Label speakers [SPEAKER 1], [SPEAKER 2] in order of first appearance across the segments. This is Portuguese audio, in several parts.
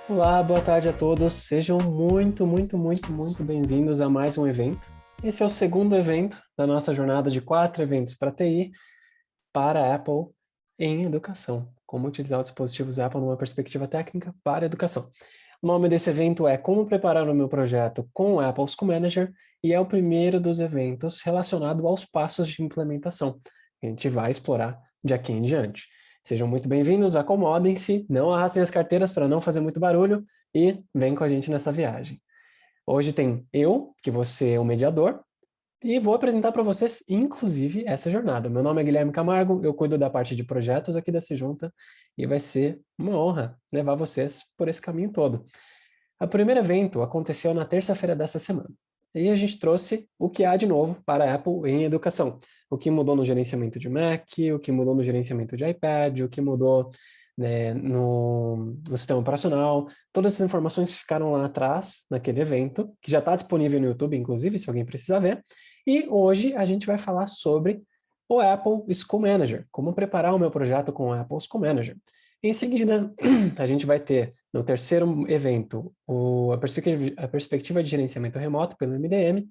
[SPEAKER 1] Olá, boa tarde a todos. Sejam muito bem-vindos a mais um evento. Esse é o segundo evento da nossa jornada de 4 eventos para TI para a Apple em educação. Como utilizar os dispositivos Apple numa perspectiva técnica para a educação. O nome desse evento é Como Preparar o Meu Projeto com o Apple School Manager e é o primeiro dos eventos relacionado aos passos de implementação que a gente vai explorar de aqui em diante. Sejam muito bem-vindos, acomodem-se, não arrastem as carteiras para não fazer muito barulho e vem com a gente nessa viagem. Hoje tem eu, que vou ser o mediador, e vou apresentar para vocês, inclusive, essa jornada. Meu nome é Guilherme Camargo, eu cuido da parte de projetos aqui da Sejunta e vai ser uma honra levar vocês por esse caminho todo. O primeiro evento aconteceu na terça-feira dessa semana. E a gente trouxe o que há de novo para a Apple em educação. O que mudou no gerenciamento de Mac, o que mudou no gerenciamento de iPad, o que mudou, né, no sistema operacional. Todas essas informações ficaram lá atrás, naquele evento, que já está disponível no YouTube, inclusive, se alguém precisar ver. E hoje a gente vai falar sobre o Apple School Manager, como preparar o meu projeto com o Apple School Manager. Em seguida, a gente vai ter, no terceiro evento, a perspectiva de gerenciamento remoto pelo MDM.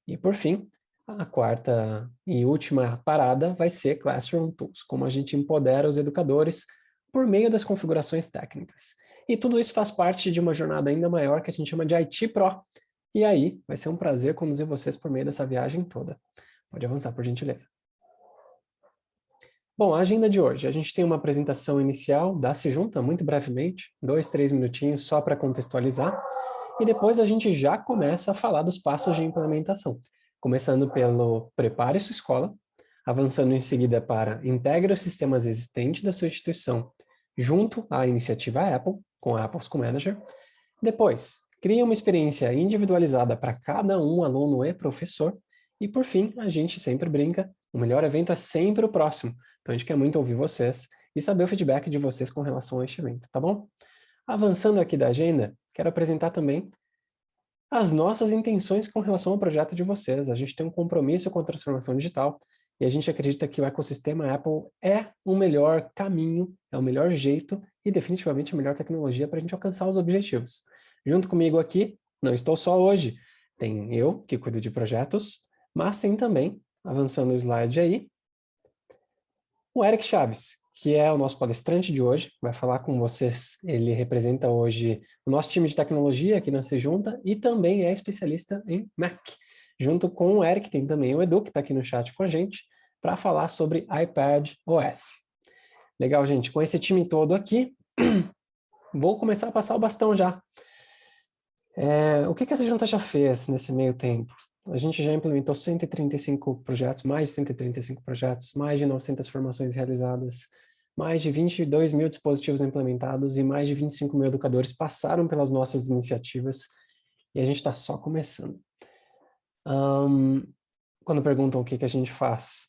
[SPEAKER 1] E, por fim, a quarta e última parada vai ser Classroom Tools, como a gente empodera os educadores por meio das configurações técnicas. E tudo isso faz parte de uma jornada ainda maior que a gente chama de IT Pro. E aí, vai ser um prazer conduzir vocês por meio dessa viagem toda. Pode avançar, por gentileza. Bom, a agenda de hoje. A gente tem uma apresentação inicial da Se Junta, muito brevemente, 2, 3 minutinhos só para contextualizar, e depois a gente já começa a falar dos passos de implementação, começando pelo prepare sua escola, avançando em seguida para integre os sistemas existentes da sua instituição junto à iniciativa Apple, com a Apple School Manager. Depois, crie uma experiência individualizada para cada um aluno e professor. E por fim, a gente sempre brinca, o melhor evento é sempre o próximo. Então a gente quer muito ouvir vocês e saber o feedback de vocês com relação a este evento, tá bom? Avançando aqui da agenda, quero apresentar também as nossas intenções com relação ao projeto de vocês. A gente tem um compromisso com a transformação digital e a gente acredita que o ecossistema Apple é o melhor caminho, é o melhor jeito e definitivamente a melhor tecnologia para a gente alcançar os objetivos. Junto comigo aqui, não estou só hoje, tem eu, que cuido de projetos, mas tem também, avançando o slide aí, o Eric Chaves, que é o nosso palestrante de hoje, vai falar com vocês. Ele representa hoje o nosso time de tecnologia aqui na Sejunta e também é especialista em Mac. Junto com o Eric, tem também o Edu, que está aqui no chat com a gente, para falar sobre iPad OS. Legal, gente. Com esse time todo aqui, vou começar a passar o bastão já. O que a Sejunta já fez nesse meio tempo? A gente já implementou 135 projetos, mais de 135 projetos, mais de 900 formações realizadas, mais de 22 mil dispositivos implementados e mais de 25 mil educadores passaram pelas nossas iniciativas e a gente está só começando. Quando perguntam o que a gente faz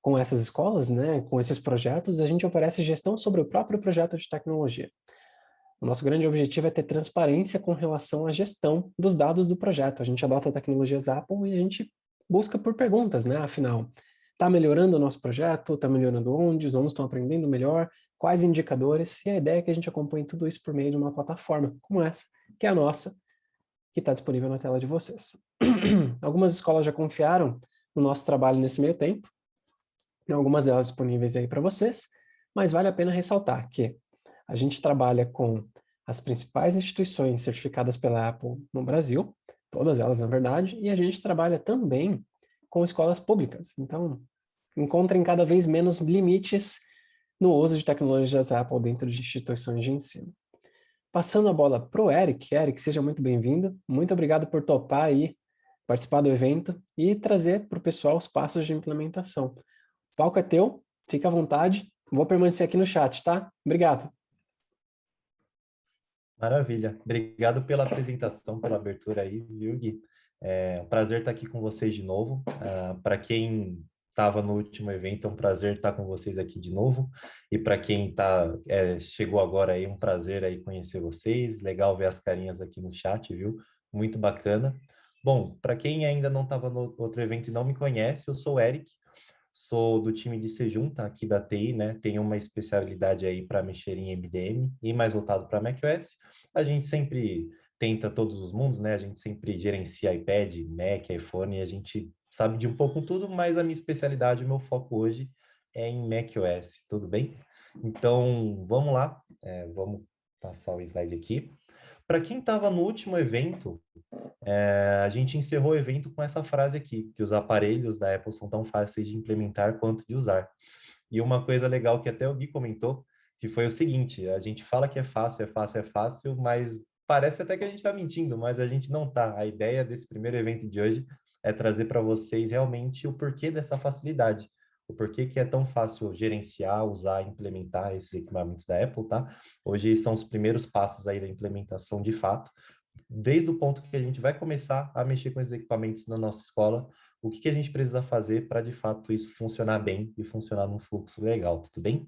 [SPEAKER 1] com essas escolas, né, com esses projetos, a gente oferece gestão sobre o próprio projeto de tecnologia. O nosso grande objetivo é ter transparência com relação à gestão dos dados do projeto. A gente adota tecnologias Apple e a gente busca por perguntas, né? Afinal, está melhorando o nosso projeto? Está melhorando onde? Os alunos estão aprendendo melhor? Quais indicadores? E a ideia é que a gente acompanhe tudo isso por meio de uma plataforma como essa, que é a nossa, que está disponível na tela de vocês. Algumas escolas já confiaram no nosso trabalho nesse meio tempo, tem algumas delas disponíveis aí para vocês, mas vale a pena ressaltar que a gente trabalha com as principais instituições certificadas pela Apple no Brasil, todas elas, na verdade, e a gente trabalha também com escolas públicas. Então, encontrem cada vez menos limites no uso de tecnologias Apple dentro de instituições de ensino. Passando a bola para o Eric. Eric, seja muito bem-vindo. Muito obrigado por topar aí, participar do evento e trazer para o pessoal os passos de implementação. O palco é teu, fica à vontade. Vou permanecer aqui no chat, tá? Obrigado.
[SPEAKER 2] Maravilha. Obrigado pela apresentação, pela abertura aí, viu, Gui? É um prazer estar aqui com vocês de novo. Para quem estava no último evento, é um prazer estar com vocês aqui de novo. E para quem chegou agora aí, um prazer aí conhecer vocês. Legal ver as carinhas aqui no chat, viu? Muito bacana. Bom, para quem ainda não estava no outro evento e não me conhece, eu sou o Eric. Sou do time de Sejunta, aqui da TI, né? Tenho uma especialidade aí para mexer em MDM e mais voltado para macOS. A gente sempre tenta todos os mundos, né? A gente sempre gerencia iPad, Mac, iPhone, e a gente sabe de um pouco tudo, mas a minha especialidade, o meu foco hoje é em macOS, tudo bem? Então, vamos lá, vamos passar o slide aqui. Para quem estava no último evento, a gente encerrou o evento com essa frase aqui, que os aparelhos da Apple são tão fáceis de implementar quanto de usar. E uma coisa legal que até o Gui comentou, que foi o seguinte, a gente fala que é fácil, é fácil, é fácil, mas parece até que a gente está mentindo, mas a gente não está. A ideia desse primeiro evento de hoje é trazer para vocês realmente o porquê dessa facilidade, o porquê que é tão fácil gerenciar, usar, implementar esses equipamentos da Apple, tá? Hoje são os primeiros passos aí da implementação de fato, desde o ponto que a gente vai começar a mexer com esses equipamentos na nossa escola, o que a gente precisa fazer para, de fato, isso funcionar bem e funcionar num fluxo legal, tudo bem?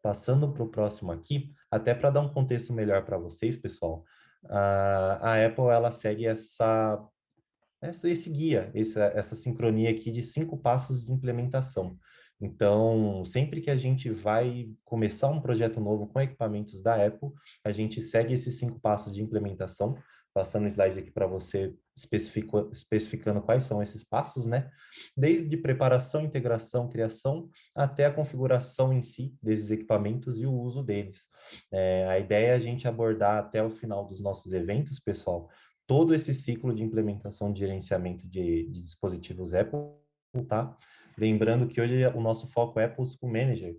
[SPEAKER 2] Passando para o próximo aqui, até para dar um contexto melhor para vocês, pessoal, a Apple, ela segue esse guia, essa sincronia aqui de 5 passos de implementação. Então, sempre que a gente vai começar um projeto novo com equipamentos da Apple, a gente segue esses 5 passos de implementação, passando o slide aqui para você, especificando quais são esses passos, né? Desde preparação, integração, criação, até a configuração em si desses equipamentos e o uso deles. A ideia é a gente abordar até o final dos nossos eventos, pessoal, todo esse ciclo de implementação de gerenciamento de dispositivos Apple, tá? Lembrando que hoje o nosso foco é Apple School Manager.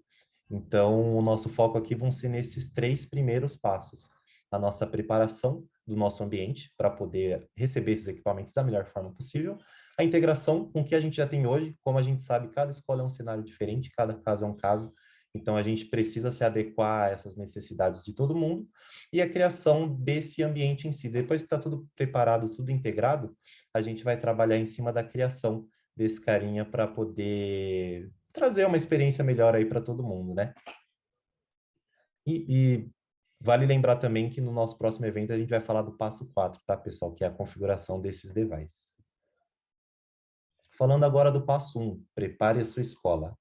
[SPEAKER 2] Então, o nosso foco aqui vão ser nesses 3 primeiros passos. A nossa preparação do nosso ambiente para poder receber esses equipamentos da melhor forma possível. A integração com o que a gente já tem hoje. Como a gente sabe, cada escola é um cenário diferente, cada caso é um caso. Então, a gente precisa se adequar a essas necessidades de todo mundo. E a criação desse ambiente em si. Depois que está tudo preparado, tudo integrado, a gente vai trabalhar em cima da criação desse carinha para poder trazer uma experiência melhor aí para todo mundo, né? E vale lembrar também que no nosso próximo evento a gente vai falar do passo 4, tá, pessoal? Que é a configuração desses devices. Falando agora do passo 1, prepare a sua escola.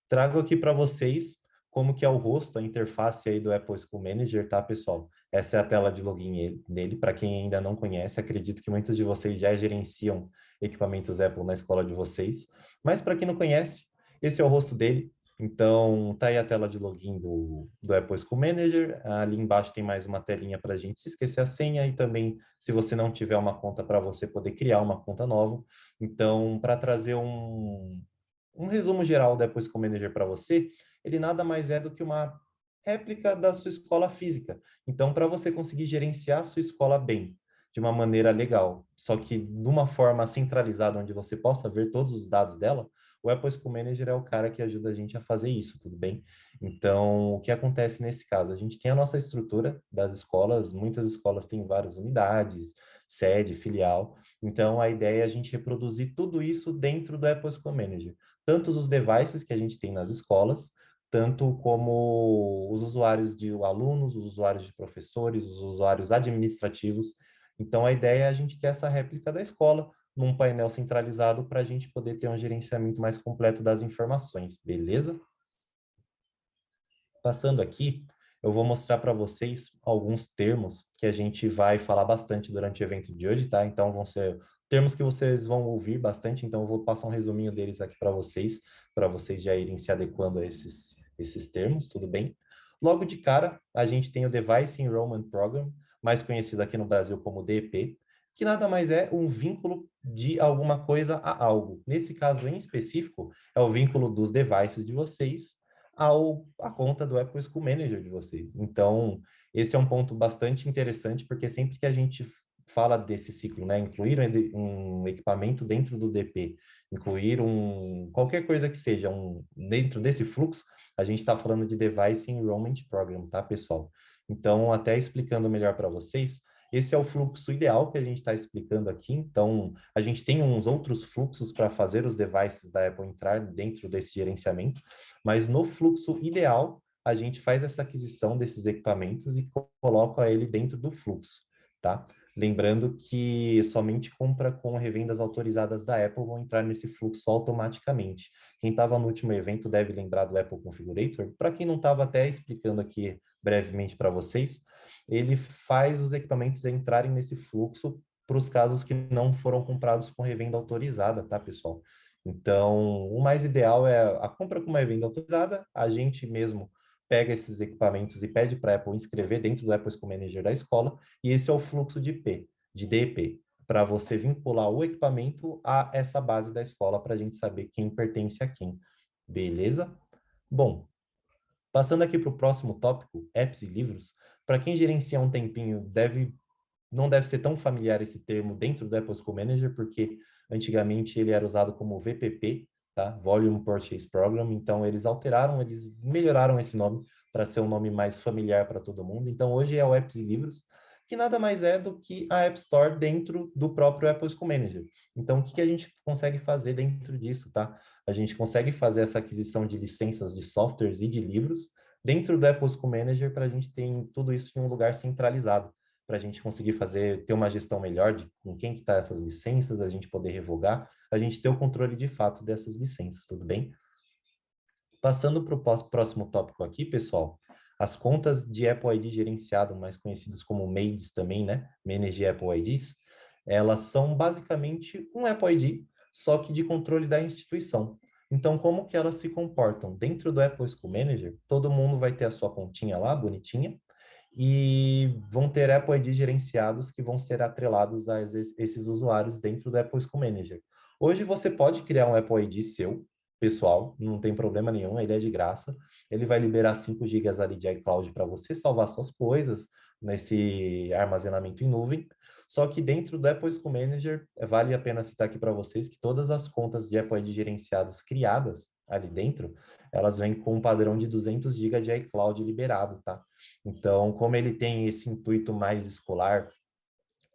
[SPEAKER 2] Trago aqui para vocês como que é o rosto, a interface aí do Apple School Manager, tá, pessoal? Essa é a tela de login dele, para quem ainda não conhece, acredito que muitos de vocês já gerenciam equipamentos Apple na escola de vocês, mas para quem não conhece, esse é o rosto dele. Então, tá aí a tela de login do Apple School Manager, ali embaixo tem mais uma telinha para a gente se esquecer a senha e também, se você não tiver uma conta, para você poder criar uma conta nova. Então, para trazer um resumo geral da Apple School Manager para você, ele nada mais é do que uma réplica da sua escola física. Então, para você conseguir gerenciar a sua escola bem, de uma maneira legal, só que de uma forma centralizada, onde você possa ver todos os dados dela, o Apple School Manager é o cara que ajuda a gente a fazer isso, tudo bem? Então, o que acontece nesse caso? A gente tem a nossa estrutura das escolas, muitas escolas têm várias unidades, sede, filial, então a ideia é a gente reproduzir tudo isso dentro do Apple School Manager. Tanto os devices que a gente tem nas escolas, tanto como os usuários de alunos, os usuários de professores, os usuários administrativos. Então, a ideia é a gente ter essa réplica da escola num painel centralizado para a gente poder ter um gerenciamento mais completo das informações, beleza? Passando aqui, eu vou mostrar para vocês alguns termos que a gente vai falar bastante durante o evento de hoje, tá? Então, vão ser termos que vocês vão ouvir bastante, então eu vou passar um resuminho deles aqui para vocês já irem se adequando a esses termos, tudo bem? Logo de cara, a gente tem o Device Enrollment Program, mais conhecido aqui no Brasil como DEP, que nada mais é um vínculo de alguma coisa a algo. Nesse caso em específico, é o vínculo dos devices de vocês à conta do Apple School Manager de vocês. Então, esse é um ponto bastante interessante, porque sempre que a gente fala desse ciclo, né, incluir um equipamento dentro do DP, incluir qualquer coisa que seja dentro desse fluxo, a gente está falando de Device Enrollment Program, tá, pessoal? Então, até explicando melhor para vocês, esse é o fluxo ideal que a gente está explicando aqui. Então, a gente tem uns outros fluxos para fazer os devices da Apple entrar dentro desse gerenciamento, mas no fluxo ideal, a gente faz essa aquisição desses equipamentos e coloca ele dentro do fluxo, tá? Lembrando que somente compra com revendas autorizadas da Apple vão entrar nesse fluxo automaticamente. Quem estava no último evento deve lembrar do Apple Configurator. Para quem não estava, até explicando aqui brevemente para vocês, ele faz os equipamentos entrarem nesse fluxo para os casos que não foram comprados com revenda autorizada, tá, pessoal? Então, o mais ideal é a compra com uma revenda autorizada, a gente mesmo pega esses equipamentos e pede para a Apple inscrever dentro do Apple School Manager da escola, e esse é o fluxo de DEP, para você vincular o equipamento a essa base da escola para a gente saber quem pertence a quem. Beleza? Bom, passando aqui para o próximo tópico, apps e livros, para quem gerencia um tempinho, não deve ser tão familiar esse termo dentro do Apple School Manager, porque antigamente ele era usado como VPP, tá? Volume Purchase Program, então eles melhoraram esse nome para ser um nome mais familiar para todo mundo. Então hoje é o Apps e Livros, que nada mais é do que a App Store dentro do próprio Apple School Manager. Então o que a gente consegue fazer dentro disso, tá? A gente consegue fazer essa aquisição de licenças de softwares e de livros dentro do Apple School Manager para a gente ter tudo isso em um lugar centralizado, para a gente conseguir ter uma gestão melhor de com quem que está essas licenças, a gente poder revogar, a gente ter o controle de fato dessas licenças, tudo bem? Passando para o próximo tópico aqui, pessoal, as contas de Apple ID gerenciado, mais conhecidas como MAIDs também, né? Manage Apple IDs, elas são basicamente um Apple ID, só que de controle da instituição. Então, como que elas se comportam? Dentro do Apple School Manager, todo mundo vai ter a sua continha lá, bonitinha, e vão ter Apple ID gerenciados que vão ser atrelados a esses usuários dentro do Apple School Manager. Hoje você pode criar um Apple ID seu, pessoal, não tem problema nenhum, ele é de graça. Ele vai liberar 5 GB ali de iCloud para você salvar suas coisas nesse armazenamento em nuvem. Só que dentro do Apple School Manager, vale a pena citar aqui para vocês que todas as contas de Apple ID gerenciados criadas ali dentro, elas vêm com um padrão de 200 GB de iCloud liberado, tá? Então, como ele tem esse intuito mais escolar,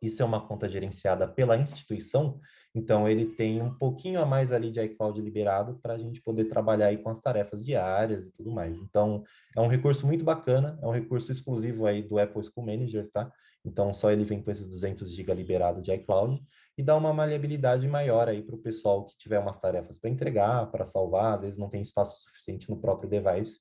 [SPEAKER 2] isso é uma conta gerenciada pela instituição, então ele tem um pouquinho a mais ali de iCloud liberado para a gente poder trabalhar aí com as tarefas diárias e tudo mais. Então, é um recurso muito bacana, é um recurso exclusivo aí do Apple School Manager, tá? Então, só ele vem com esses 200 GB liberado de iCloud e dá uma maleabilidade maior aí para o pessoal que tiver umas tarefas para entregar, para salvar, às vezes não tem espaço suficiente no próprio device,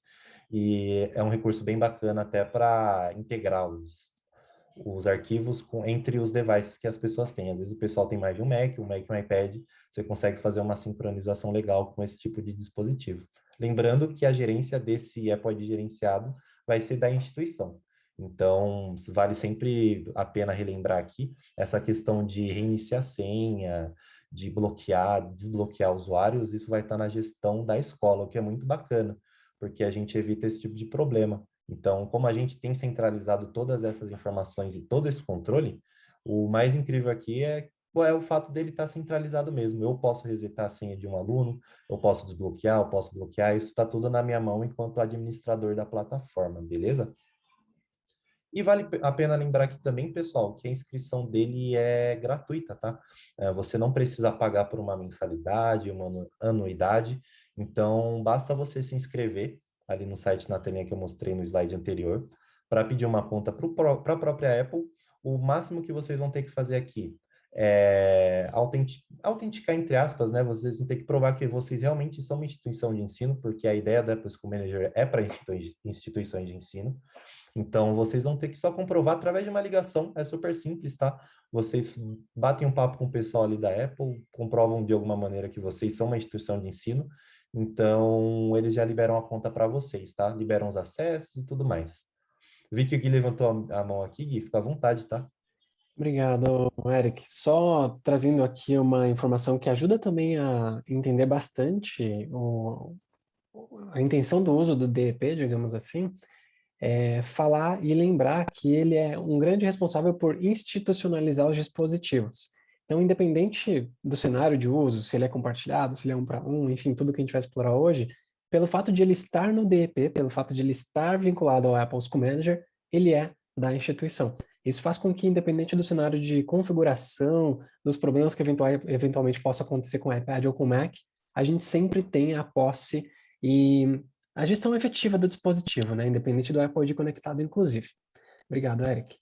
[SPEAKER 2] e é um recurso bem bacana até para integrar os arquivos entre os devices que as pessoas têm. Às vezes o pessoal tem mais de um Mac, um iPad, você consegue fazer uma sincronização legal com esse tipo de dispositivo. Lembrando que a gerência desse Apple ID gerenciado vai ser da instituição. Então, vale sempre a pena relembrar aqui essa questão de reiniciar a senha, de bloquear, desbloquear usuários, isso vai estar na gestão da escola, o que é muito bacana, porque a gente evita esse tipo de problema. Então, como a gente tem centralizado todas essas informações e todo esse controle, o mais incrível aqui é o fato dele estar centralizado mesmo. Eu posso resetar a senha de um aluno, eu posso desbloquear, eu posso bloquear, isso está tudo na minha mão enquanto administrador da plataforma, beleza? E vale a pena lembrar aqui também, pessoal, que a inscrição dele é gratuita, tá? Você não precisa pagar por uma mensalidade, uma anuidade, então basta você se inscrever ali no site na telinha que eu mostrei no slide anterior, para pedir uma conta para a própria Apple. O máximo que vocês vão ter que fazer aqui é autenticar, entre aspas, né? Vocês vão ter que provar que vocês realmente são uma instituição de ensino, porque a ideia do Apple School Manager é para instituições de ensino. Então, vocês vão ter que só comprovar através de uma ligação, é super simples, tá? Vocês batem um papo com o pessoal ali da Apple, comprovam de alguma maneira que vocês são uma instituição de ensino, então eles já liberam a conta para vocês, tá? Liberam os acessos e tudo mais. Vi que o Gui levantou a mão aqui, Gui, fica à vontade, tá?
[SPEAKER 1] Obrigado, Eric. Só trazendo aqui uma informação que ajuda também a entender bastante a intenção do uso do DEP, digamos assim, é falar e lembrar que ele é um grande responsável por institucionalizar os dispositivos. Então, independente do cenário de uso, se ele é compartilhado, se ele é um para um, enfim, tudo que a gente vai explorar hoje, pelo fato de ele estar no DEP, pelo fato de ele estar vinculado ao Apple School Manager, ele é da instituição. Isso faz com que, independente do cenário de configuração, dos problemas que eventualmente possa acontecer com o iPad ou com o Mac, a gente sempre tenha a posse e a gestão efetiva do dispositivo, né? Independente do Apple ID conectado, inclusive. Obrigado, Eric.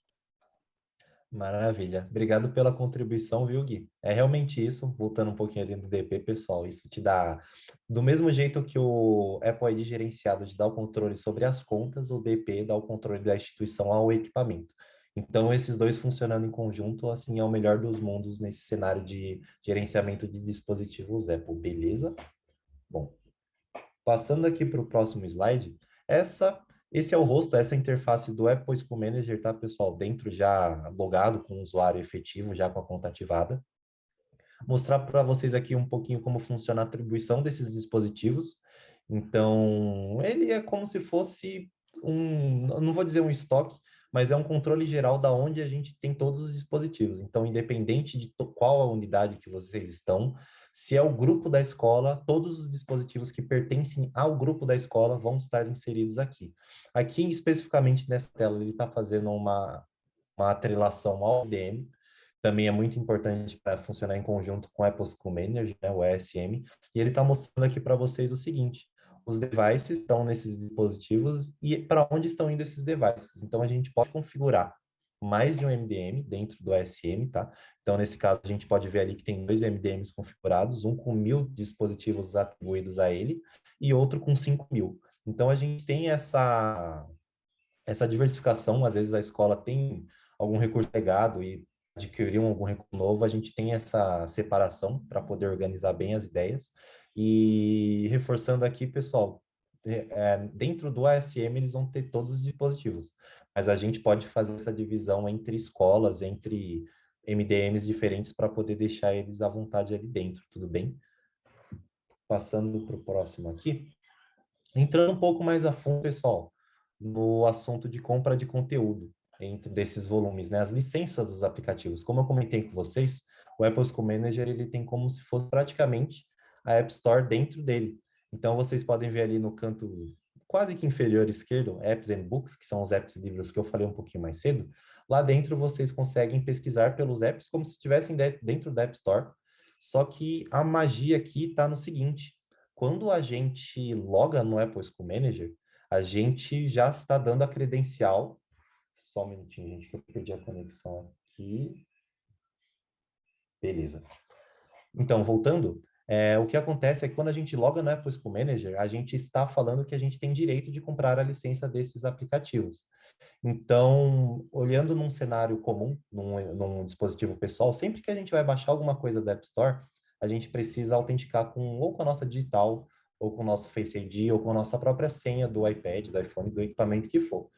[SPEAKER 2] Maravilha. Obrigado pela contribuição, viu, Gui? É realmente isso, voltando um pouquinho ali no DP, pessoal, isso te dá, do mesmo jeito que o Apple ID gerenciado te dá o controle sobre as contas, o DP dá o controle da instituição ao equipamento. Então, esses dois funcionando em conjunto, assim, é o melhor dos mundos nesse cenário de gerenciamento de dispositivos Apple, beleza? Bom, passando aqui para o próximo slide, esse é o rosto, essa interface do Apple School Manager, tá, pessoal? Dentro já logado com o usuário efetivo, já com a conta ativada. Mostrar para vocês aqui um pouquinho como funciona a atribuição desses dispositivos. Então, ele é como se fosse não vou dizer um estoque, mas é um controle geral da onde a gente tem todos os dispositivos. Então, independente de qual a unidade que vocês estão, se é o grupo da escola, todos os dispositivos que pertencem ao grupo da escola vão estar inseridos aqui. Aqui, especificamente nessa tela, ele está fazendo uma atrelação ao IDM, também é muito importante para funcionar em conjunto com o Apple School Manager, né, o ESM, e ele está mostrando aqui para vocês o seguinte: os devices estão nesses dispositivos e para onde estão indo esses devices. Então, a gente pode configurar mais de um MDM dentro do ESM, tá? Então, nesse caso, a gente pode ver ali que tem dois MDMs configurados, um com 1.000 dispositivos atribuídos a ele e outro com 5.000. Então, a gente tem essa diversificação. Às vezes a escola tem algum recurso legado e adquirir algum recurso novo, a gente tem essa separação para poder organizar bem as ideias. E reforçando aqui, pessoal, dentro do ASM eles vão ter todos os dispositivos, mas a gente pode fazer essa divisão entre escolas, entre MDMs diferentes para poder deixar eles à vontade ali dentro, tudo bem? Passando para o próximo aqui. Entrando um pouco mais a fundo, pessoal, no assunto de compra de conteúdo entre desses volumes, né? As licenças dos aplicativos. Como eu comentei com vocês, o Apple School Manager ele tem como se fosse praticamente a App Store dentro dele. Então vocês podem ver ali no canto quase que inferior esquerdo, Apps and Books, que são os apps e livros que eu falei um pouquinho mais cedo. Lá dentro vocês conseguem pesquisar pelos apps como se estivessem dentro da App Store. Só que a magia aqui está no seguinte: quando a gente loga no Apple School Manager, a gente já está dando a credencial. Só um minutinho, gente, que eu perdi a conexão aqui. Beleza. Então, voltando, o que acontece é que quando a gente loga no Apple School Manager, a gente está falando que a gente tem direito de comprar a licença desses aplicativos. Então, olhando num cenário comum, num dispositivo pessoal, sempre que a gente vai baixar alguma coisa da App Store, a gente precisa autenticar ou com a nossa digital, ou com o nosso Face ID, ou com a nossa própria senha do iPad, do iPhone, do equipamento que for.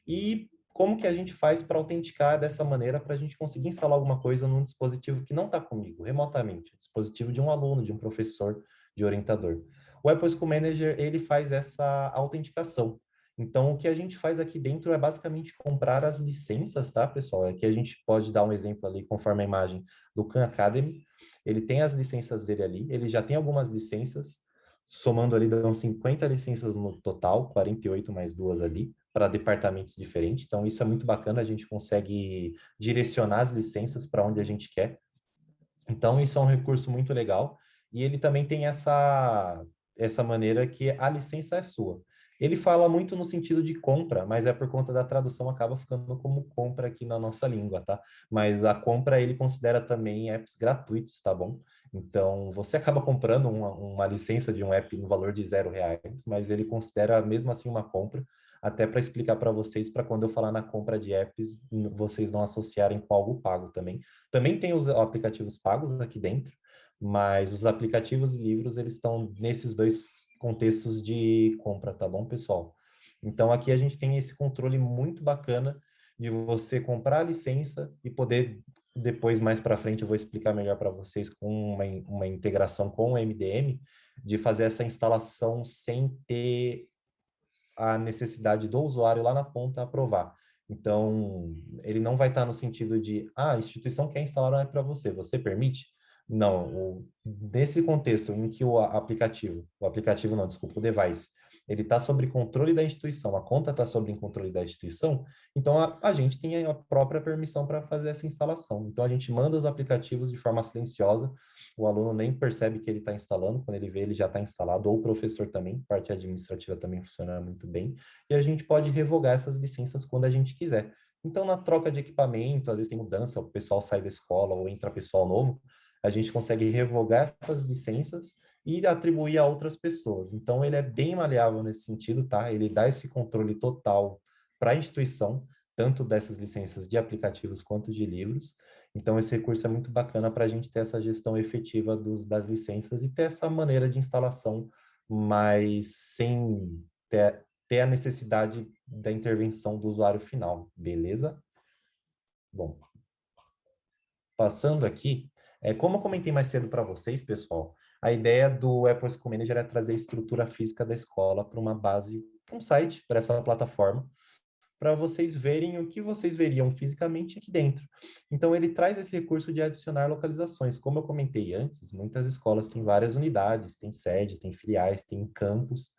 [SPEAKER 2] E como que a gente faz para autenticar dessa maneira para a gente conseguir instalar alguma coisa num dispositivo que não está comigo, remotamente, dispositivo de um aluno, de um professor, de orientador. O Apple School Manager, ele faz essa autenticação. Então, o que a gente faz aqui dentro é basicamente comprar as licenças, tá, pessoal? Aqui a gente pode dar um exemplo ali, conforme a imagem do Khan Academy. Ele tem as licenças dele ali, ele já tem algumas licenças, somando ali, dão 50 licenças no total, 48 mais duas ali, para departamentos diferentes. Então, isso é muito bacana, a gente consegue direcionar as licenças para onde a gente quer. Então, isso é um recurso muito legal. E ele também tem essa maneira que a licença é sua. Ele fala muito no sentido de compra, mas é por conta da tradução, acaba ficando como compra aqui na nossa língua, tá? Mas a compra ele considera também apps gratuitos, tá bom? Então, você acaba comprando uma licença de um app no valor de R$ 0, mas ele considera mesmo assim uma compra, até para explicar para vocês, para quando eu falar na compra de apps, vocês não associarem com algo pago também. Também tem os aplicativos pagos aqui dentro, mas os aplicativos e livros, eles estão nesses dois contextos de compra, tá bom, pessoal? Então, aqui a gente tem esse controle muito bacana de você comprar a licença e poder, depois, mais para frente, eu vou explicar melhor para vocês com uma integração com o MDM, de fazer essa instalação sem ter a necessidade do usuário lá na ponta aprovar. Então, ele não vai estar no sentido de, a instituição quer instalar um app para você, você permite? Não, nesse contexto em que o aplicativo não, desculpa, o device, ele está sob controle da instituição, a conta está sob controle da instituição, então a gente tem a própria permissão para fazer essa instalação. Então, a gente manda os aplicativos de forma silenciosa, o aluno nem percebe que ele está instalando, quando ele vê, ele já está instalado, ou o professor também, parte administrativa também funciona muito bem, e a gente pode revogar essas licenças quando a gente quiser. Então, na troca de equipamento, às vezes tem mudança, o pessoal sai da escola ou entra pessoal novo, a gente consegue revogar essas licenças e atribuir a outras pessoas. Então, ele é bem maleável nesse sentido, tá? Ele dá esse controle total para a instituição, tanto dessas licenças de aplicativos quanto de livros. Então, esse recurso é muito bacana para a gente ter essa gestão efetiva das licenças e ter essa maneira de instalação, mas sem ter a necessidade da intervenção do usuário final, beleza? Bom, passando aqui, como eu comentei mais cedo para vocês, pessoal, a ideia do Apple School Manager é trazer a estrutura física da escola para uma base, para um site, para essa plataforma, para vocês verem o que vocês veriam fisicamente aqui dentro. Então, ele traz esse recurso de adicionar localizações. Como eu comentei antes, muitas escolas têm várias unidades, tem sede, tem filiais, tem campus.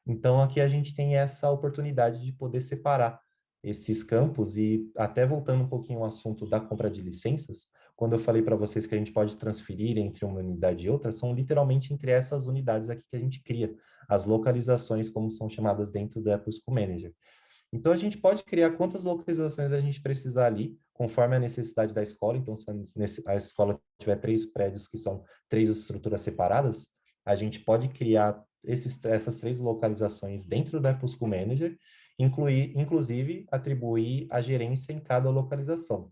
[SPEAKER 2] Então, aqui a gente tem essa oportunidade de poder separar esses campos e até voltando um pouquinho ao assunto da compra de licenças, quando eu falei para vocês que a gente pode transferir entre uma unidade e outra, são literalmente entre essas unidades aqui que a gente cria, as localizações, como são chamadas dentro do Apple School Manager. Então, a gente pode criar quantas localizações a gente precisar ali, conforme a necessidade da escola. Então, se a escola tiver 3 prédios que são 3 estruturas separadas, a gente pode criar essas 3 localizações dentro do Apple School Manager, inclusive atribuir a gerência em cada localização.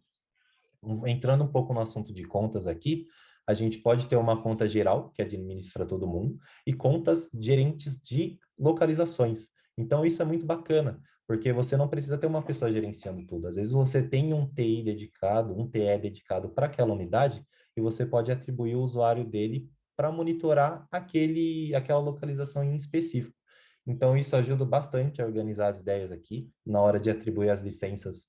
[SPEAKER 2] Entrando um pouco no assunto de contas aqui, a gente pode ter uma conta geral, que administra todo mundo, e contas gerentes de localizações. Então, isso é muito bacana, porque você não precisa ter uma pessoa gerenciando tudo. Às vezes, você tem um TI dedicado, um TE dedicado para aquela unidade, e você pode atribuir o usuário dele para monitorar aquela localização em específico. Então, isso ajuda bastante a organizar as ideias aqui, na hora de atribuir as licenças.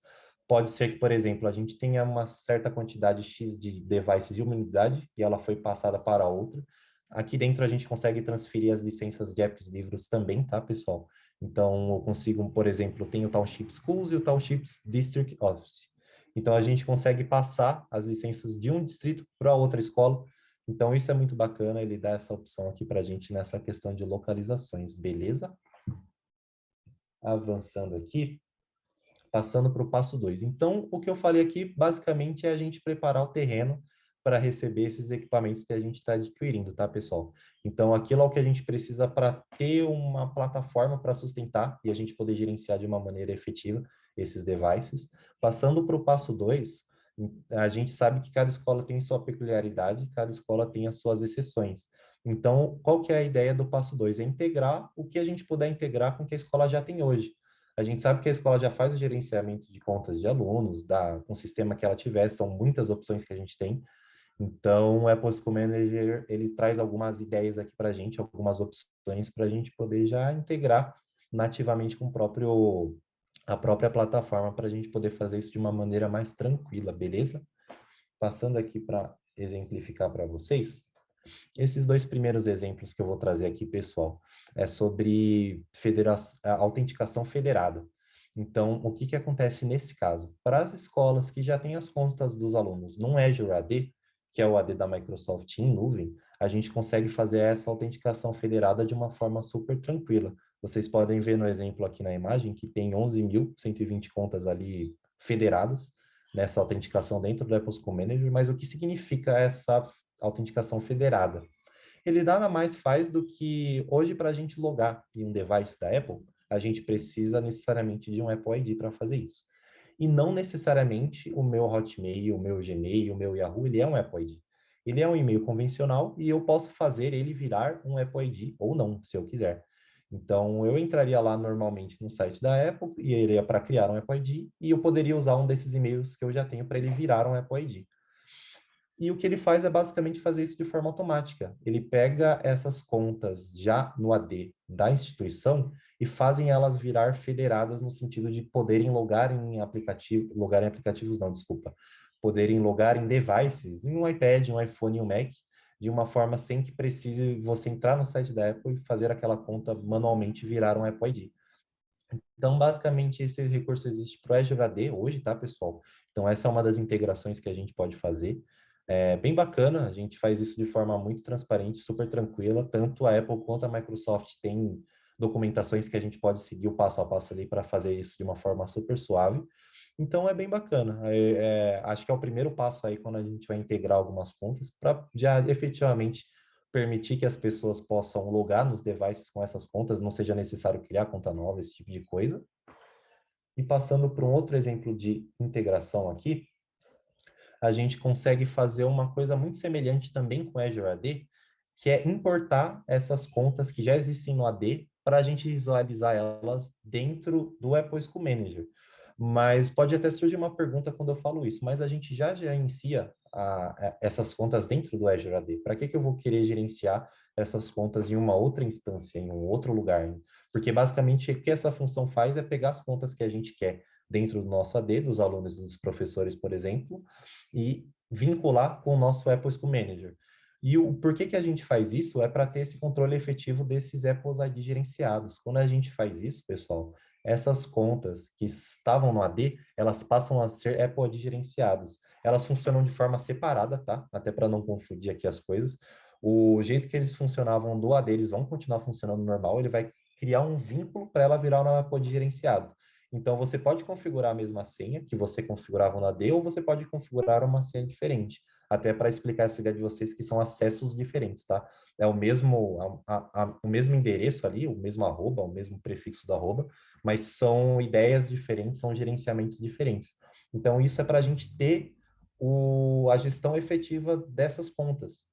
[SPEAKER 2] Pode ser que, por exemplo, a gente tenha uma certa quantidade X de devices de uma unidade e ela foi passada para outra. Aqui dentro a gente consegue transferir as licenças de apps livros também, tá, pessoal? Então, eu consigo, por exemplo, tem o Township Schools e o Township District Office. Então, a gente consegue passar as licenças de um distrito para outra escola. Então, isso é muito bacana, ele dá essa opção aqui para a gente nessa questão de localizações, beleza? Avançando aqui, passando para o passo 2. Então, o que eu falei aqui, basicamente, é a gente preparar o terreno para receber esses equipamentos que a gente está adquirindo, tá, pessoal? Então, aquilo é o que a gente precisa para ter uma plataforma para sustentar e a gente poder gerenciar de uma maneira efetiva esses devices. Passando para o passo 2, a gente sabe que cada escola tem sua peculiaridade, cada escola tem as suas exceções. Então, qual que é a ideia do passo 2? É integrar o que a gente puder integrar com o que a escola já tem hoje. A gente sabe que a escola já faz o gerenciamento de contas de alunos, com o sistema que ela tiver, são muitas opções que a gente tem. Então, o Apple School Manager, ele traz algumas ideias aqui para a gente, algumas opções para a gente poder já integrar nativamente com a própria plataforma para a gente poder fazer isso de uma maneira mais tranquila, beleza? Passando aqui para exemplificar para vocês, esses 2 primeiros exemplos que eu vou trazer aqui, pessoal, é sobre a autenticação federada. Então, o que que acontece nesse caso? Para as escolas que já têm as contas dos alunos no Azure AD, que é o AD da Microsoft em nuvem, a gente consegue fazer essa autenticação federada de uma forma super tranquila. Vocês podem ver no exemplo aqui na imagem que tem 11.120 contas ali federadas nessa autenticação dentro do Apple School Manager, mas o que significa essa autenticação federada? Ele nada mais faz do que, hoje, para a gente logar em um device da Apple, a gente precisa necessariamente de um Apple ID para fazer isso. E não necessariamente o meu Hotmail, o meu Gmail, o meu Yahoo, ele é um Apple ID. Ele é um e-mail convencional e eu posso fazer ele virar um Apple ID ou não, se eu quiser. Então, eu entraria lá normalmente no site da Apple e ele ia para criar um Apple ID e eu poderia usar um desses e-mails que eu já tenho para ele virar um Apple ID. E o que ele faz é basicamente fazer isso de forma automática. Ele pega essas contas já no AD da instituição e fazem elas virar federadas no sentido de poderem logar em aplicativos não, desculpa, poderem logar em devices, em um iPad, um iPhone e um Mac, de uma forma sem que precise você entrar no site da Apple e fazer aquela conta manualmente virar um Apple ID. Então, basicamente, esse recurso existe para o Azure AD hoje, tá, pessoal? Então, essa é uma das integrações que a gente pode fazer. É bem bacana, a gente faz isso de forma muito transparente, super tranquila. Tanto a Apple quanto a Microsoft têm documentações que a gente pode seguir o passo a passo ali para fazer isso de uma forma super suave. Então é bem bacana. Acho que é o primeiro passo aí quando a gente vai integrar algumas contas para já efetivamente permitir que as pessoas possam logar nos devices com essas contas, não seja necessário criar conta nova, esse tipo de coisa. E passando para um outro exemplo de integração aqui, a gente consegue fazer uma coisa muito semelhante também com Azure AD, que é importar essas contas que já existem no AD para a gente visualizar elas dentro do Apple SQL Manager. Mas pode até surgir uma pergunta quando eu falo isso, mas a gente já gerencia essas contas dentro do Azure AD. Para que eu vou querer gerenciar essas contas em uma outra instância, em um outro lugar? Porque basicamente o que essa função faz é pegar as contas que a gente quer dentro do nosso AD, dos alunos e dos professores, por exemplo, e vincular com o nosso Apple SQL Manager. E o porquê que a gente faz isso é para ter esse controle efetivo desses Apples ID gerenciados. Quando a gente faz isso, pessoal, essas contas que estavam no AD, elas passam a ser Apple ID gerenciados. Elas funcionam de forma separada, tá? Até para não confundir aqui as coisas. O jeito que eles funcionavam do AD, eles vão continuar funcionando normal, ele vai criar um vínculo para ela virar um Apple ID gerenciado. Então, você pode configurar a mesma senha que você configurava no AD, ou você pode configurar uma senha diferente, até para explicar essa ideia de vocês que são acessos diferentes, tá? É o mesmo, o mesmo endereço ali, o mesmo arroba, o mesmo prefixo do arroba, mas são ideias diferentes, são gerenciamentos diferentes. Então, isso é para a gente ter a gestão efetiva dessas contas.